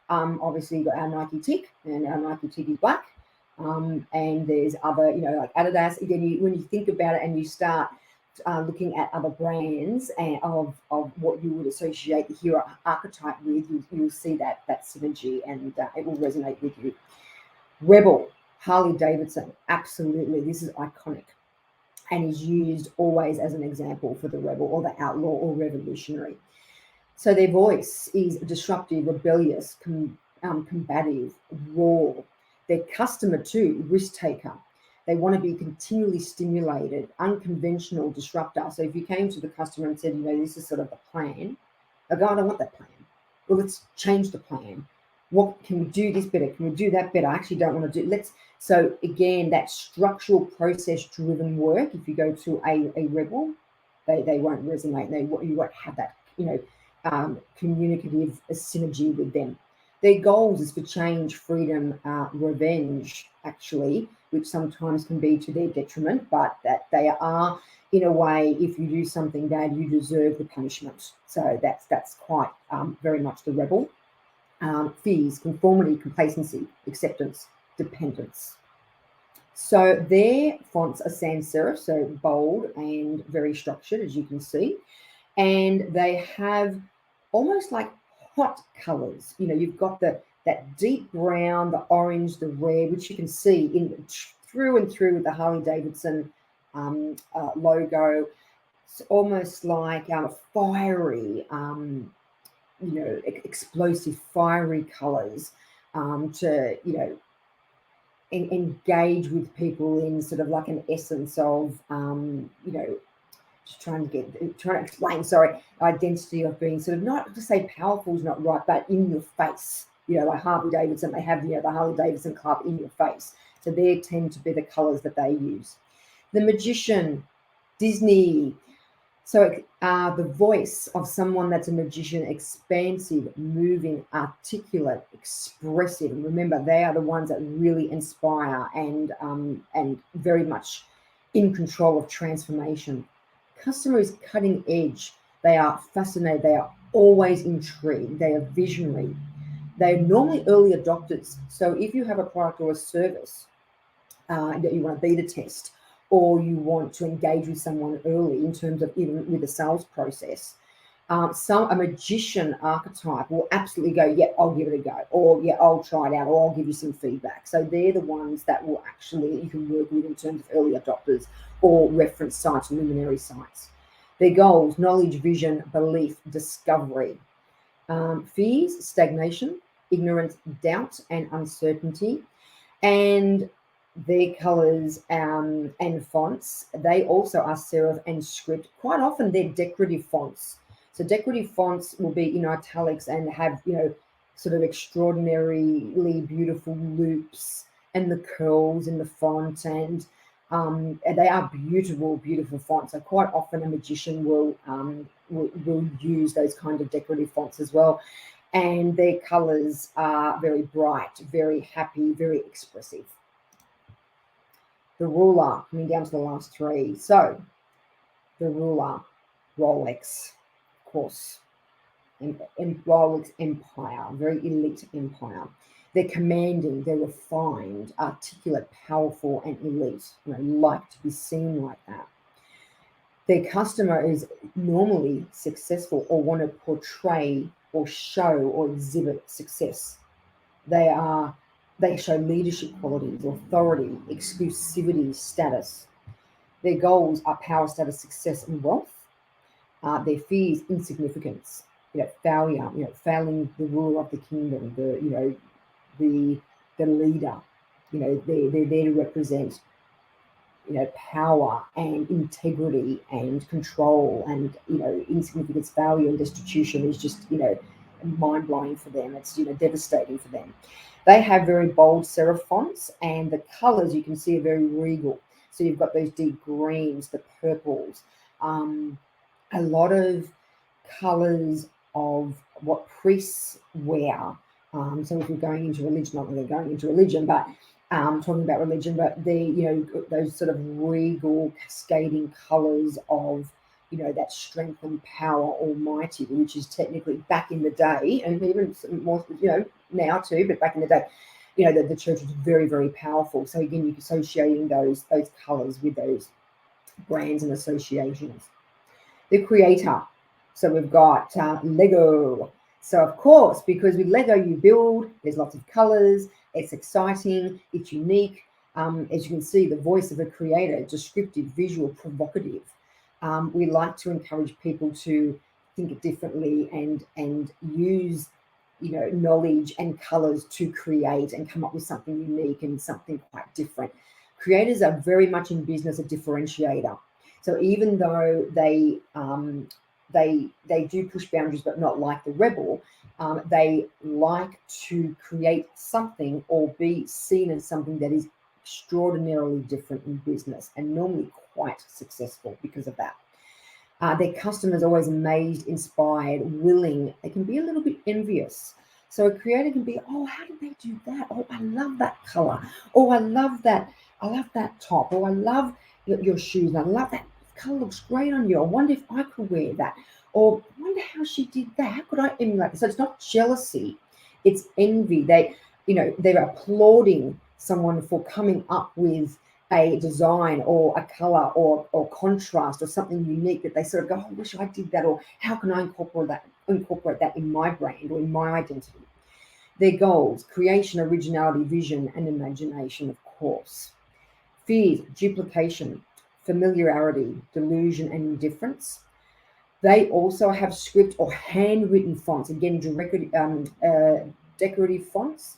Obviously, you've got our Nike tick, and our Nike tick is black. And there's other, like Adidas. Again, when you think about it and you start looking at other brands and of what you would associate the hero archetype with, you'll see that synergy, and it will resonate with you. Rebel, Harley Davidson, absolutely. This is iconic, and is used always as an example for the rebel or the outlaw or revolutionary. So their voice is disruptive, rebellious, combative, raw. Their customer too, risk taker. They want to be continually stimulated, unconventional disruptor. So if you came to the customer and said, this is sort of the plan, they go, I don't want that plan. Well, let's change the plan. What can we do this better? Can we do that better? I actually don't want to do. So again, that structural process-driven work. If you go to a rebel, they won't resonate. You won't have that communicative synergy with them. Their goals is for change, freedom, revenge, actually, which sometimes can be to their detriment, but that they are, in a way, if you do something bad, you deserve the punishment. So that's quite very much the rebel. Fears, conformity, complacency, acceptance, dependence. So their fonts are sans serif, so bold and very structured, as you can see. And they have almost like hot colors. You've got that deep brown, the orange, the red, which you can see through and through with the Harley-Davidson logo. It's almost like fiery, explosive, fiery colors to, engage with people in sort of like an essence of, just trying to explain, identity of being sort of, not to say powerful is not right, but in your face. Like Harley-Davidson, they have, the Harley-Davidson club in your face. So they tend to be the colors that they use. The magician, Disney. So the voice of someone that's a magician, expansive, moving, articulate, expressive. And remember, they are the ones that really inspire and very much in control of transformation. Customer is cutting edge. They are fascinated. They are always intrigued. They are visionary. They're normally early adopters. So if you have a product or a service that you want to beta test, or you want to engage with someone early in terms of even with the sales process, a magician archetype will absolutely go, yeah, I'll give it a go, or yeah, I'll try it out, or I'll give you some feedback. So they're the ones that will actually, you can work with in terms of early adopters or reference sites, luminary sites. Their goals: knowledge, vision, belief, discovery. Fears: stagnation, ignorance, doubt, and uncertainty. And their colors and fonts, they also are serif and script. Quite often they're decorative fonts. So decorative fonts will be in italics and have, sort of extraordinarily beautiful loops and the curls in the font, and they are beautiful, beautiful fonts. So quite often a magician will use those kind of decorative fonts as well. And their colors are very bright, very happy, very expressive. The ruler, coming down to the last three. So the ruler, Rolex, of course, and Rolex empire, very elite empire. They're commanding, they're refined, articulate, powerful, and elite. Like to be seen like that. Their customer is normally successful or want to portray or show or exhibit success. They show leadership qualities, authority, exclusivity, status. Their goals are power, status, success, and wealth. Their fears: insignificance, failure, failing the ruler of the kingdom, the leader. They're there to represent, power and integrity and control, and insignificance, failure, and destitution is just mind-blowing for them. It's devastating for them. They have very bold serif fonts, and the colors you can see are very regal. So you've got those deep greens, the purples, a lot of colors of what priests wear. So if you're going into religion, not really going into religion, but talking about religion, but those sort of regal cascading colors of that strength and power, almighty, which is technically back in the day, and even more now too, but back in the day, the church was very, very powerful. So again, you're associating those colors with those brands and associations. The creator. So we've got Lego. So of course, because with Lego you build, there's lots of colors, it's exciting, it's unique. As you can see, the voice of a creator, descriptive, visual, provocative. We like to encourage people to think differently and use knowledge and colors to create and come up with something unique and something quite different. Creators are very much in business a differentiator. So even though they do push boundaries, but not like the rebel, they like to create something or be seen as something that is extraordinarily different in business, and normally quite successful because of that. Their customers are always amazed, inspired, willing. They can be a little bit envious. So a creator can be, oh, how did they do that? Oh, I love that color. Oh, I love that top. Oh, I love your shoes. I love that color, looks great on you. I wonder if I could wear that. Or I wonder how she did that. How could I emulate? So it's not jealousy, it's envy. They're applauding someone for coming up with a design or a color or contrast or something unique that they sort of go, oh, I wish I did that, or how can I incorporate that in my brand or in my identity. Their goals: creation, originality, vision, and imagination, of course. Fears: duplication, familiarity, delusion, and indifference. They also have script or handwritten fonts, again, decorative fonts.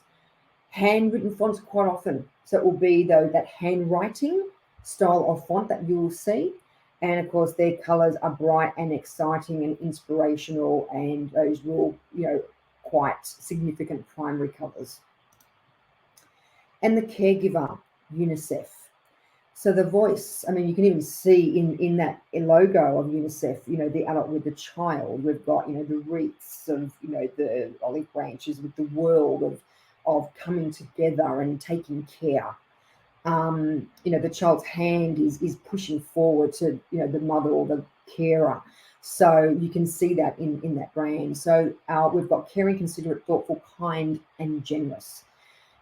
Handwritten fonts quite often. So it will be that handwriting style of font that you will see. And of course, their colors are bright and exciting and inspirational, and those real, quite significant primary colors. And the caregiver, UNICEF. So the voice, I mean, you can even see in that logo of UNICEF, the adult with the child. We've got, the wreaths of, the olive branches with the world of coming together and taking care. The child's hand is pushing forward to, the mother or the carer. So you can see that in that brand. So we've got caring, considerate, thoughtful, kind, and generous.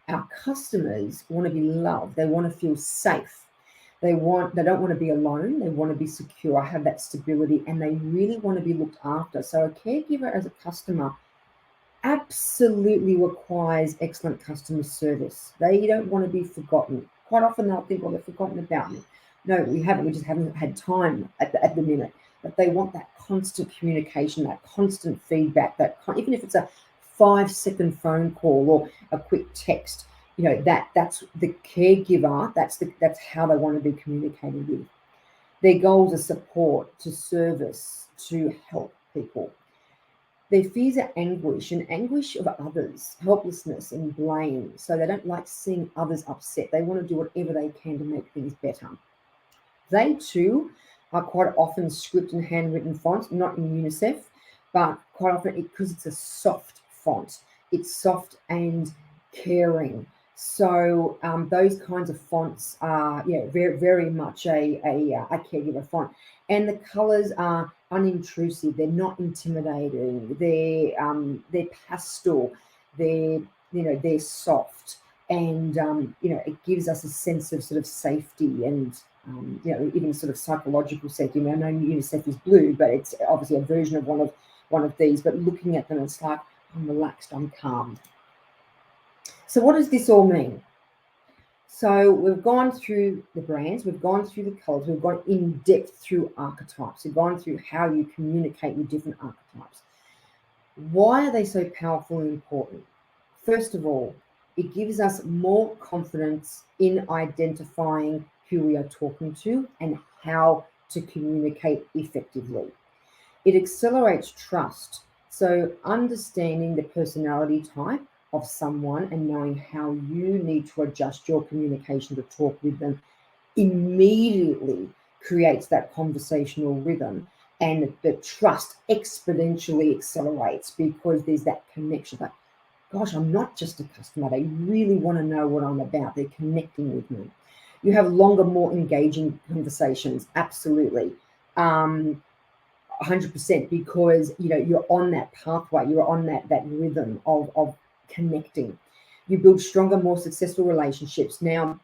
Our customers want to be loved. They want to feel safe. They don't want to be alone. They want to be secure, have that stability, and they really want to be looked after. So a caregiver as a customer absolutely requires excellent customer service. They don't want to be forgotten. Quite often they'll think, well, they've forgotten about me. No, we haven't. We just haven't had time at the minute. But they want that constant communication, that constant feedback, even if it's a 5-second phone call or a quick text, that's the caregiver. That's how they want to be communicated with. Their goals are support, to service, to help people. Their fears are anguish of others, helplessness and blame. So they don't like seeing others upset. They want to do whatever they can to make things better. They too are quite often script and handwritten fonts, not in UNICEF, but quite often because it's a soft font. It's soft and caring. So those kinds of fonts are, very, very much a caregiver font. And the colors are unintrusive. They're not intimidating. They're pastel. They're soft, and it gives us a sense of sort of safety and even sort of psychological safety. I know UNICEF is blue, but it's obviously a version of one of these. But looking at them, it's like, I'm relaxed, I'm calm. So what does this all mean? So we've gone through the brands, we've gone through the colors, we've gone in depth through archetypes, we've gone through how you communicate with different archetypes. Why are they so powerful and important? First of all, it gives us more confidence in identifying who we are talking to and how to communicate effectively. It accelerates trust. So understanding the personality type of someone and knowing how you need to adjust your communication to talk with them immediately creates that conversational rhythm, and the trust exponentially accelerates because there's that connection. Like, gosh, I'm not just a customer. They really want to know what I'm about. They're connecting with me. You have longer, more engaging conversations. Absolutely. 100%, because you're on that pathway, you're on that rhythm of connecting. You build stronger, more successful relationships. Now,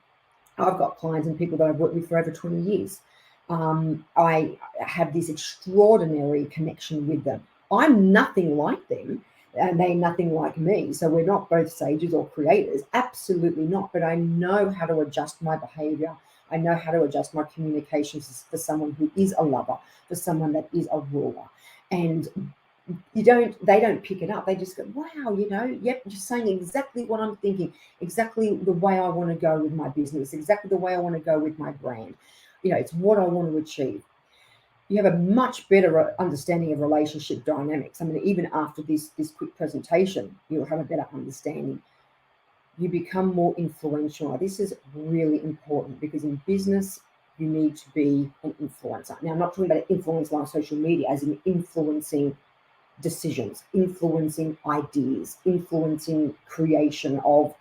I've got clients and people that I've worked with for over 20 years. I have this extraordinary connection with them. I'm nothing like them, and they're nothing like me. So we're not both sages or creators, absolutely not. But I know how to adjust my behavior. I know how to adjust my communications for someone who is a lover, for someone that is a ruler. And they don't pick it up. They just go, wow, yep, just saying exactly what I'm thinking, exactly the way I want to go with my business, exactly the way I want to go with my brand. It's what I want to achieve. You have a much better understanding of relationship dynamics. I mean, even after this quick presentation, you'll have a better understanding. You become more influential. This is really important because in business, you need to be an influencer. Now, I'm not talking about an influencer on social media, as in influencing decisions, influencing ideas, influencing creation of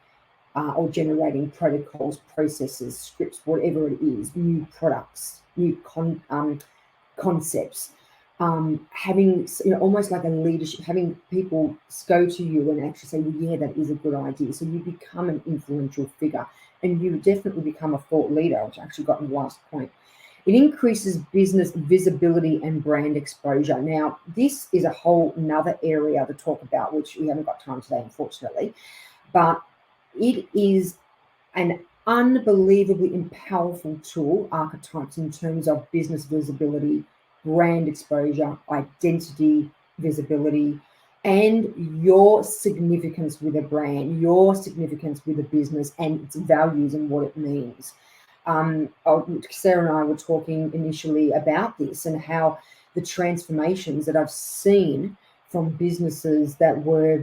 or generating protocols, processes, scripts, whatever it is, new products, new concepts, having almost like a leadership, having people go to you and actually say, well, yeah, that is a good idea. So you become an influential figure, and you definitely become a thought leader, which I actually got in the last point. It increases business visibility and brand exposure. Now, this is a whole nother area to talk about, which we haven't got time today, unfortunately, but it is an unbelievably powerful tool, archetypes, in terms of business visibility, brand exposure, identity visibility, and your significance with a brand, your significance with a business, and its values and what it means. Sarah and I were talking initially about this and how the transformations that I've seen from businesses that were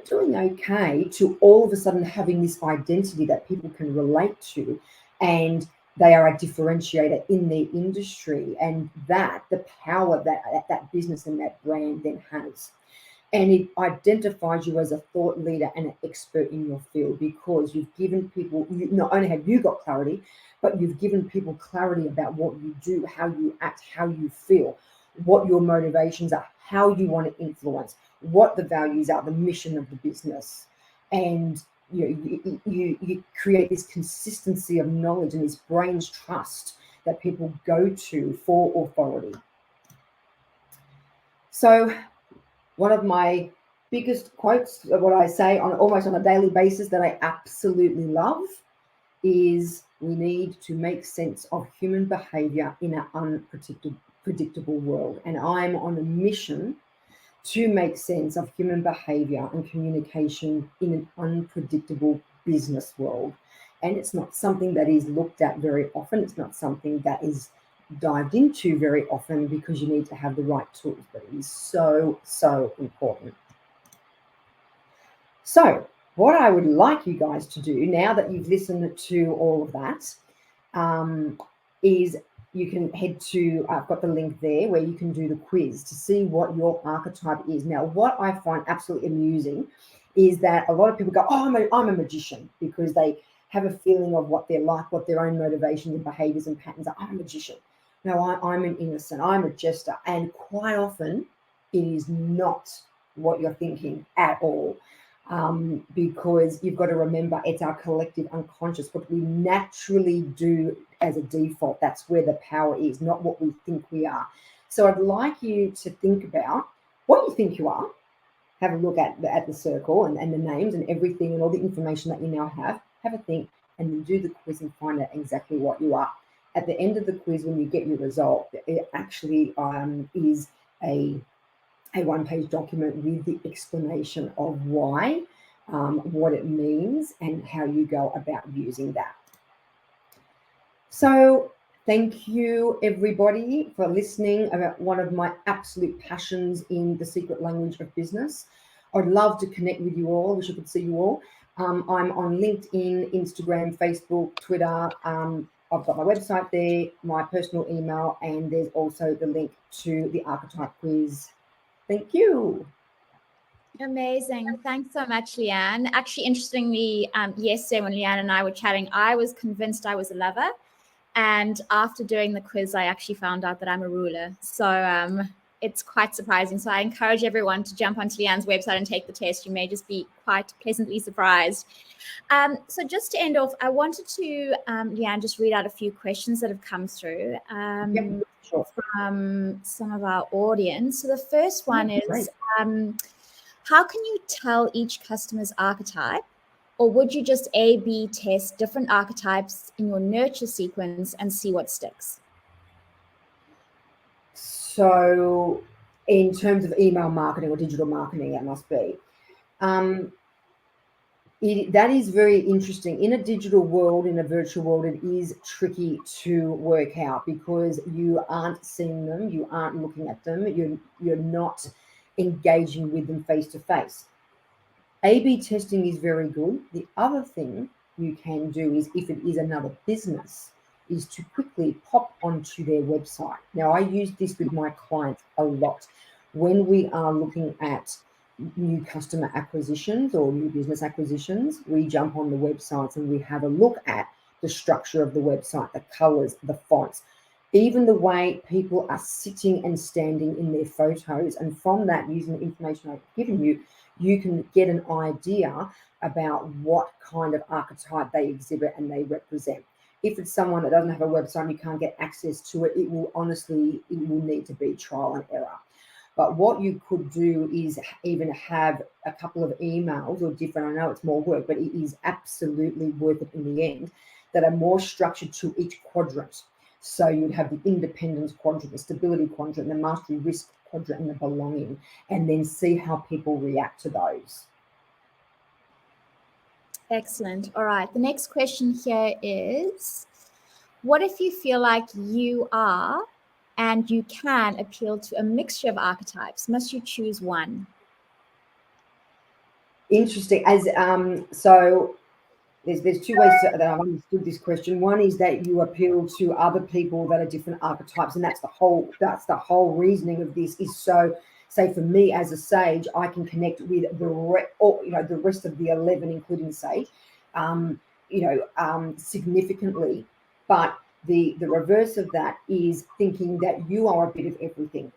doing okay to all of a sudden having this identity that people can relate to, and they are a differentiator in their industry, and the power that business and that brand then has. And it identifies you as a thought leader and an expert in your field, because you've given people, not only have you got clarity, but you've given people clarity about what you do, how you act, how you feel, what your motivations are, how you want to influence, what the values are, the mission of the business. And you create this consistency of knowledge and this brain's trust that people go to for authority. So one of my biggest quotes, what I say almost on a daily basis that I absolutely love, is we need to make sense of human behavior in an unpredictable world. And I'm on a mission to make sense of human behavior and communication in an unpredictable business world. And it's not something that is looked at very often. It's not something that is dived into very often, because you need to have the right tools, but it is so, so important. So what I would like you guys to do, now that you've listened to all of that, is you can head to, I've got the link there where you can do the quiz to see what your archetype is. Now, what I find absolutely amusing is that a lot of people go, oh, I'm a magician, because they have a feeling of what they're like, what their own motivations and behaviors and patterns are. I'm a magician. No, I'm an innocent, I'm a jester. And quite often it is not what you're thinking at all. Because you've got to remember, it's our collective unconscious, what we naturally do as a default. That's where the power is, not what we think we are. So I'd like you to think about what you think you are. Have a look at the circle and the names and everything and all the information that you now have. Have a think, and then do the quiz and find out exactly what you are. At the end of the quiz, when you get your result, it actually is a one-page document with the explanation of why, what it means, and how you go about using that. So thank you, everybody, for listening about one of my absolute passions in the secret language of business. I'd love to connect with you all. Wish I could see you all. I'm on LinkedIn, Instagram, Facebook, Twitter. I've got my website there, my personal email, and there's also the link to the archetype quiz. Thank you. Amazing. Thanks so much, Leanne. Actually, interestingly, yesterday when Leanne and I were chatting, I was convinced I was a lover. And after doing the quiz, I actually found out that I'm a ruler. So it's quite surprising. So I encourage everyone to jump onto Leanne's website and take the test. You may just be quite pleasantly surprised. So just to end off, I wanted to, Leanne, just read out a few questions that have come through Yep, sure. from some of our audience. So the first one is, how can you tell each customer's archetype? Or would you just A/B test different archetypes in your nurture sequence and see what sticks? So in terms of email marketing or digital marketing, that must be. That is very interesting. In a digital world, in a virtual world, it is tricky to work out because you aren't seeing them, you aren't looking at them, you're not engaging with them face to face. A/B testing is very good. The other thing you can do is, if it is another business, is to quickly pop onto their website. Now, I use this with my clients a lot. When we are looking at new customer acquisitions or new business acquisitions, we jump on the websites and we have a look at the structure of the website, the colors, the fonts, even the way people are sitting and standing in their photos. And from that, using the information I've given you, you can get an idea about what kind of archetype they exhibit and they represent. If it's someone that doesn't have a website and you can't get access to it, it will need to be trial and error. But what you could do is even have a couple of emails or different, I know it's more work, but it is absolutely worth it in the end, that are more structured to each quadrant. So you'd have the independence quadrant, the stability quadrant, the mastery risk quadrant, and the belonging, and then see how people react to those. Excellent. All right. The next question here is, what if you feel like you are and you can appeal to a mixture of archetypes? Must you choose one? Interesting. So there's two ways that I've understood this question. One is that you appeal to other people that are different archetypes, and that's the whole reasoning of this. Is so, say for me as a sage, I can connect with the rest of the 11, including sage, significantly. But the reverse of that is thinking that you are a bit of everything,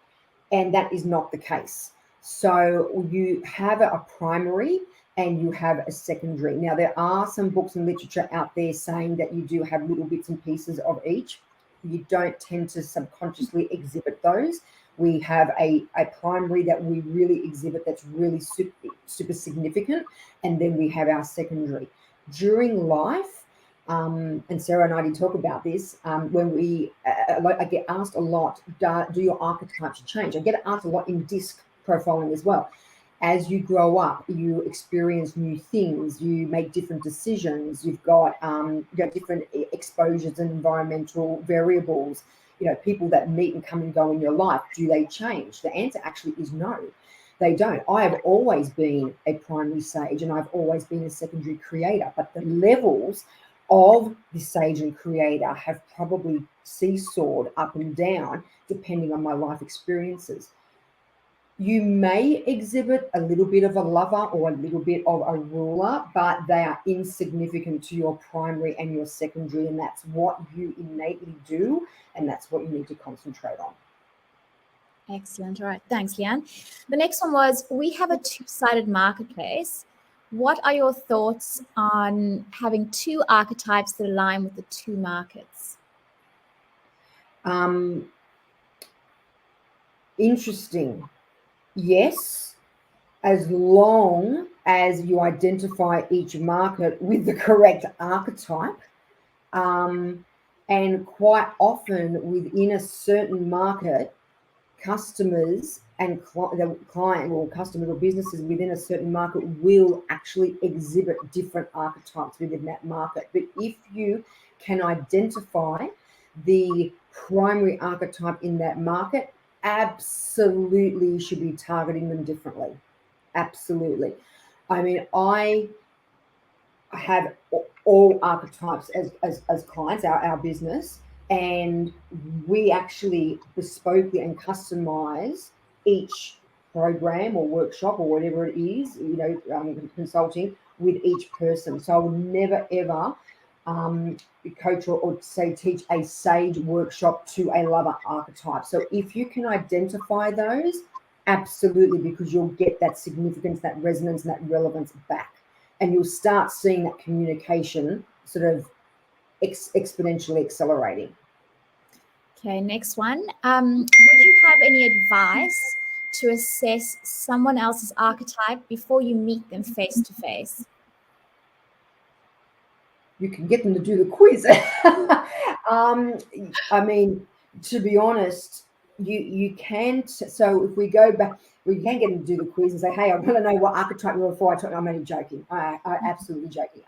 and that is not the case. So you have a primary and you have a secondary. Now, there are some books and literature out there saying that you do have little bits and pieces of each. You don't tend to subconsciously exhibit those. We have a primary that we really exhibit that's really super significant, and then we have our secondary. During life, and Sarah and I did talk about this, when I get asked a lot, do your archetypes change? I get asked a lot in DISC profiling as well. As you grow up, you experience new things, you make different decisions, you've got different exposures and environmental variables. People that meet and come and go in your life, do they change? The answer actually is no, they don't. I have always been a primary sage and I've always been a secondary creator, but the levels of the sage and creator have probably seesawed up and down depending on my life experiences. You may exhibit a little bit of a lover or a little bit of a ruler, but they are insignificant to your primary and your secondary, and that's what you innately do, and that's what you need to concentrate on. Excellent. All right. Thanks, Leanne. The next one was, we have a two-sided marketplace. What are your thoughts on having two archetypes that align with the two markets? Interesting. Yes, as long as you identify each market with the correct archetype. And quite often within a certain market, customers and the client or customers or businesses within a certain market will actually exhibit different archetypes within that market. But if you can identify the primary archetype in that market, absolutely you should be targeting them differently. Absolutely. I mean, I have all archetypes as clients, our business, and we actually bespokely and customize each program or workshop or whatever it is, consulting with each person. So I would never ever coach or say teach a sage workshop to a lover archetype. So if you can identify those, absolutely, because you'll get that significance, that resonance, and that relevance back, and you'll start seeing that communication sort of exponentially accelerating. Okay, next one. Would you have any advice to assess someone else's archetype before you meet them face to face? You can get them to do the quiz. I mean, to be honest, you can. So if we go back, we can get into the quiz and say, hey, I want to know what archetype you're before I talk. I'm only joking. I absolutely joking.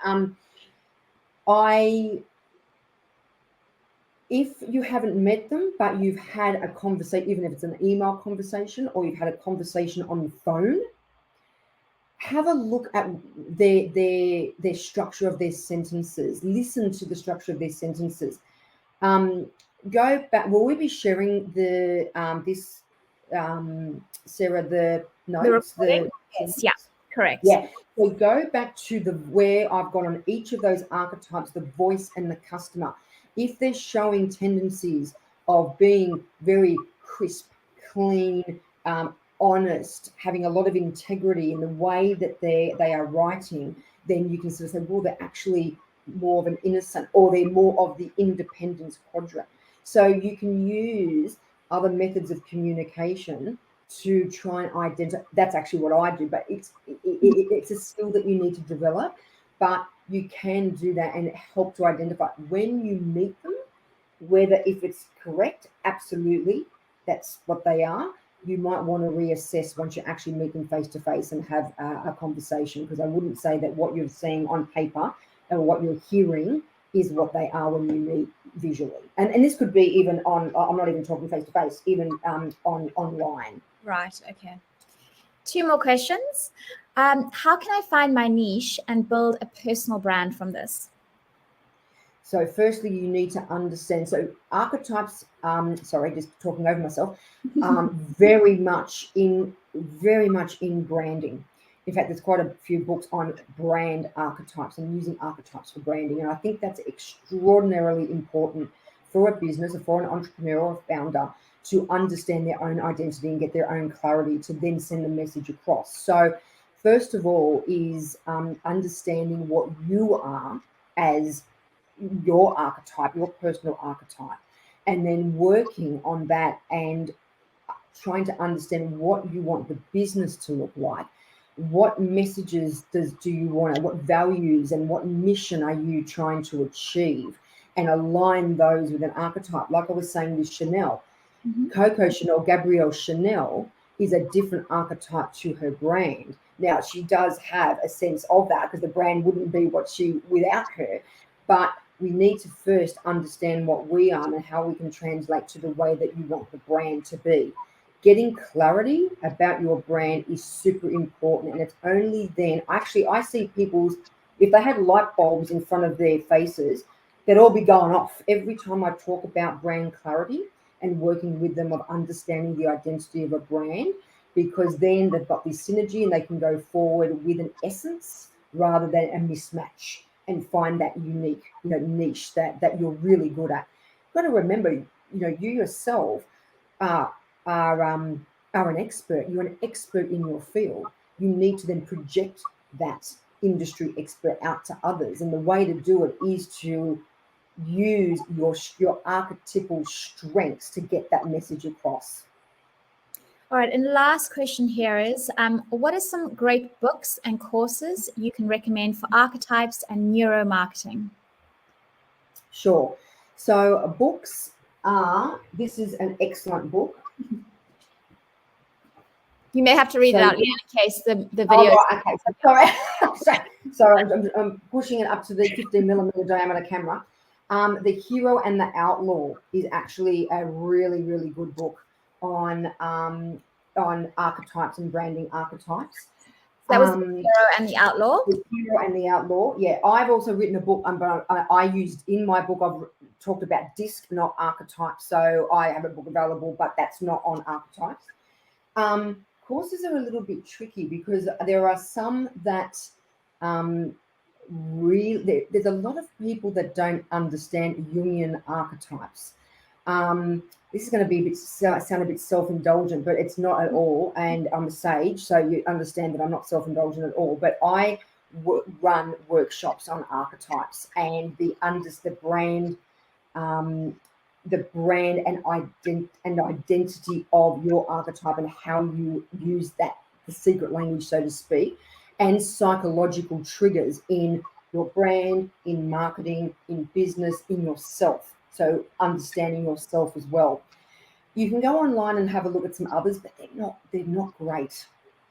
If you haven't met them, but you've had a conversation, even if it's an email conversation or you've had a conversation on the phone, have a look at their structure of their sentences. Listen to the structure of their sentences. Go back. Will we be sharing the Sarah, the notes? Yes, yeah, correct. Yeah. So go back to where I've got on each of those archetypes, the voice and the customer. If they're showing tendencies of being very crisp, clean, honest, having a lot of integrity in the way that they are writing, then you can sort of say, well, they're actually more of an innocent, or they're more of the independence quadrant. So you can use other methods of communication to try and identify. That's actually what I do, but it's a skill that you need to develop. But you can do that and help to identify when you meet them, whether if it's correct, absolutely, that's what they are. You might want to reassess once you actually meet them face to face and have a conversation, because I wouldn't say that what you're seeing on paper and what you're hearing is what they are when you meet visually. And this could be even on, I'm not even talking face to face, even online. Right, okay. 2 more questions. How can I find my niche and build a personal brand from this? So firstly, you need to understand. So archetypes, sorry, just talking over myself, very much in branding. In fact, there's quite a few books on brand archetypes and using archetypes for branding. And I think that's extraordinarily important for a business or for an entrepreneur or a founder to understand their own identity and get their own clarity to then send the message across. So first of all is understanding what you are as your archetype, your personal archetype, and then working on that and trying to understand what you want the business to look like. What messages do you want? What values and what mission are you trying to achieve? And align those with an archetype. Like I was saying with Chanel, Coco Chanel, Gabrielle Chanel is a different archetype to her brand. Now, she does have a sense of that because the brand wouldn't be what she without her. But we need to first understand what we are and how we can translate to the way that you want the brand to be. Getting clarity about your brand is super important. And it's only then, actually, I see people's, if they had light bulbs in front of their faces, they'd all be going off every time I talk about brand clarity and working with them of understanding the identity of a brand, because then they've got this synergy and they can go forward with an essence rather than a mismatch and find that unique, niche that you're really good at. You've got to remember, you yourself are an expert. You're an expert in your field. You need to then project that industry expert out to others. And the way to do it is to use your archetypal strengths to get that message across. All right, and the last question here is, what are some great books and courses you can recommend for archetypes and neuromarketing? Sure. So books this is an excellent book. You may have to read it out, Leanne, in case the video. Oh, right, okay. Sorry, I'm pushing it up to the 15mm diameter camera. The Hero and the Outlaw is actually a really, really good book on archetypes and branding archetypes. That was The Hero and the Outlaw? The Hero and the Outlaw, yeah. I've also written a book, but I used, in my book, I've talked about DISC, not archetypes. So I have a book available, but that's not on archetypes. Courses are a little bit tricky because there are some that there's a lot of people that don't understand Jungian archetypes. This is going to sound a bit self-indulgent, but it's not at all. And I'm a sage, so you understand that I'm not self-indulgent at all. But I run workshops on archetypes and the brand and identity of your archetype and how you use that, the secret language, so to speak, and psychological triggers in your brand, in marketing, in business, in yourself. So understanding yourself as well. You can go online and have a look at some others, but they're not great.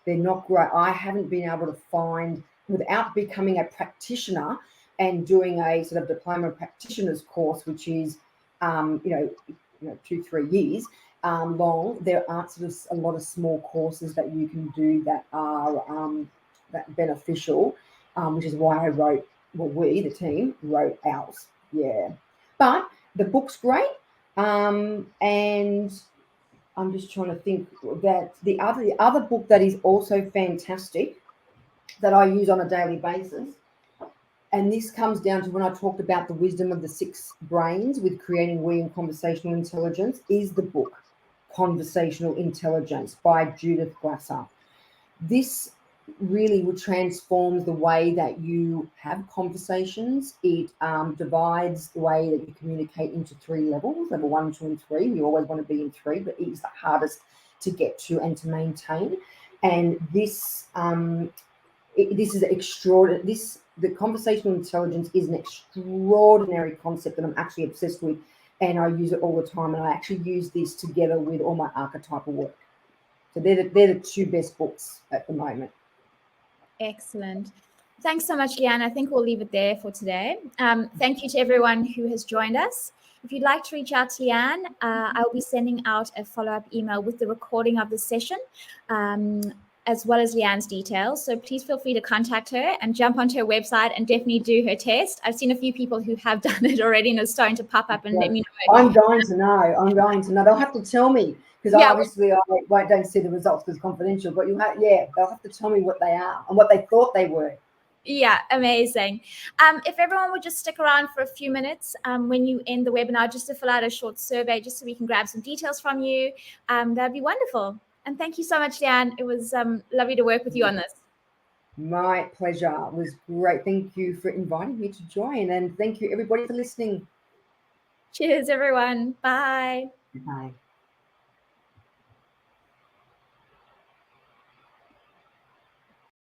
They're not great. I haven't been able to find, without becoming a practitioner and doing a sort of diploma practitioner's course, which is 2-3 years long. There aren't sort of a lot of small courses that you can do that are that beneficial, which is why I wrote. Well, we, the team, wrote ours. Yeah, but the book's great. And I'm just trying to think that the other book that is also fantastic that I use on a daily basis, and this comes down to when I talked about the wisdom of the 6 brains with creating we and conversational intelligence, is the book Conversational Intelligence by Judith Glasser. This really transforms the way that you have conversations. It divides the way that you communicate into 3 levels, level 1, 2, and 3. You always want to be in 3, but it is the hardest to get to and to maintain. And this this is extraordinary. The conversational intelligence is an extraordinary concept that I'm actually obsessed with, and I use it all the time. And I actually use this together with all my archetypal work. So they're the 2 best books at the moment. Excellent. Thanks so much, Leanne. I think we'll leave it there for today. Thank you to everyone who has joined us. If you'd like to reach out to Leanne, I'll be sending out a follow-up email with the recording of the session, as well as Leanne's details. So please feel free to contact her and jump onto her website and definitely do her test. I've seen a few people who have done it already and it's starting to pop up and let me know. I'm going to know. They'll have to tell me, because obviously I don't see the results because it's confidential, but they'll have to tell me what they are and what they thought they were. Yeah, amazing. If everyone would just stick around for a few minutes when you end the webinar, just to fill out a short survey, just so we can grab some details from you, that'd be wonderful. And thank you so much, Leanne. It was lovely to work with you on this. My pleasure. It was great. Thank you for inviting me to join, and thank you everybody for listening. Cheers, everyone. Bye. Bye.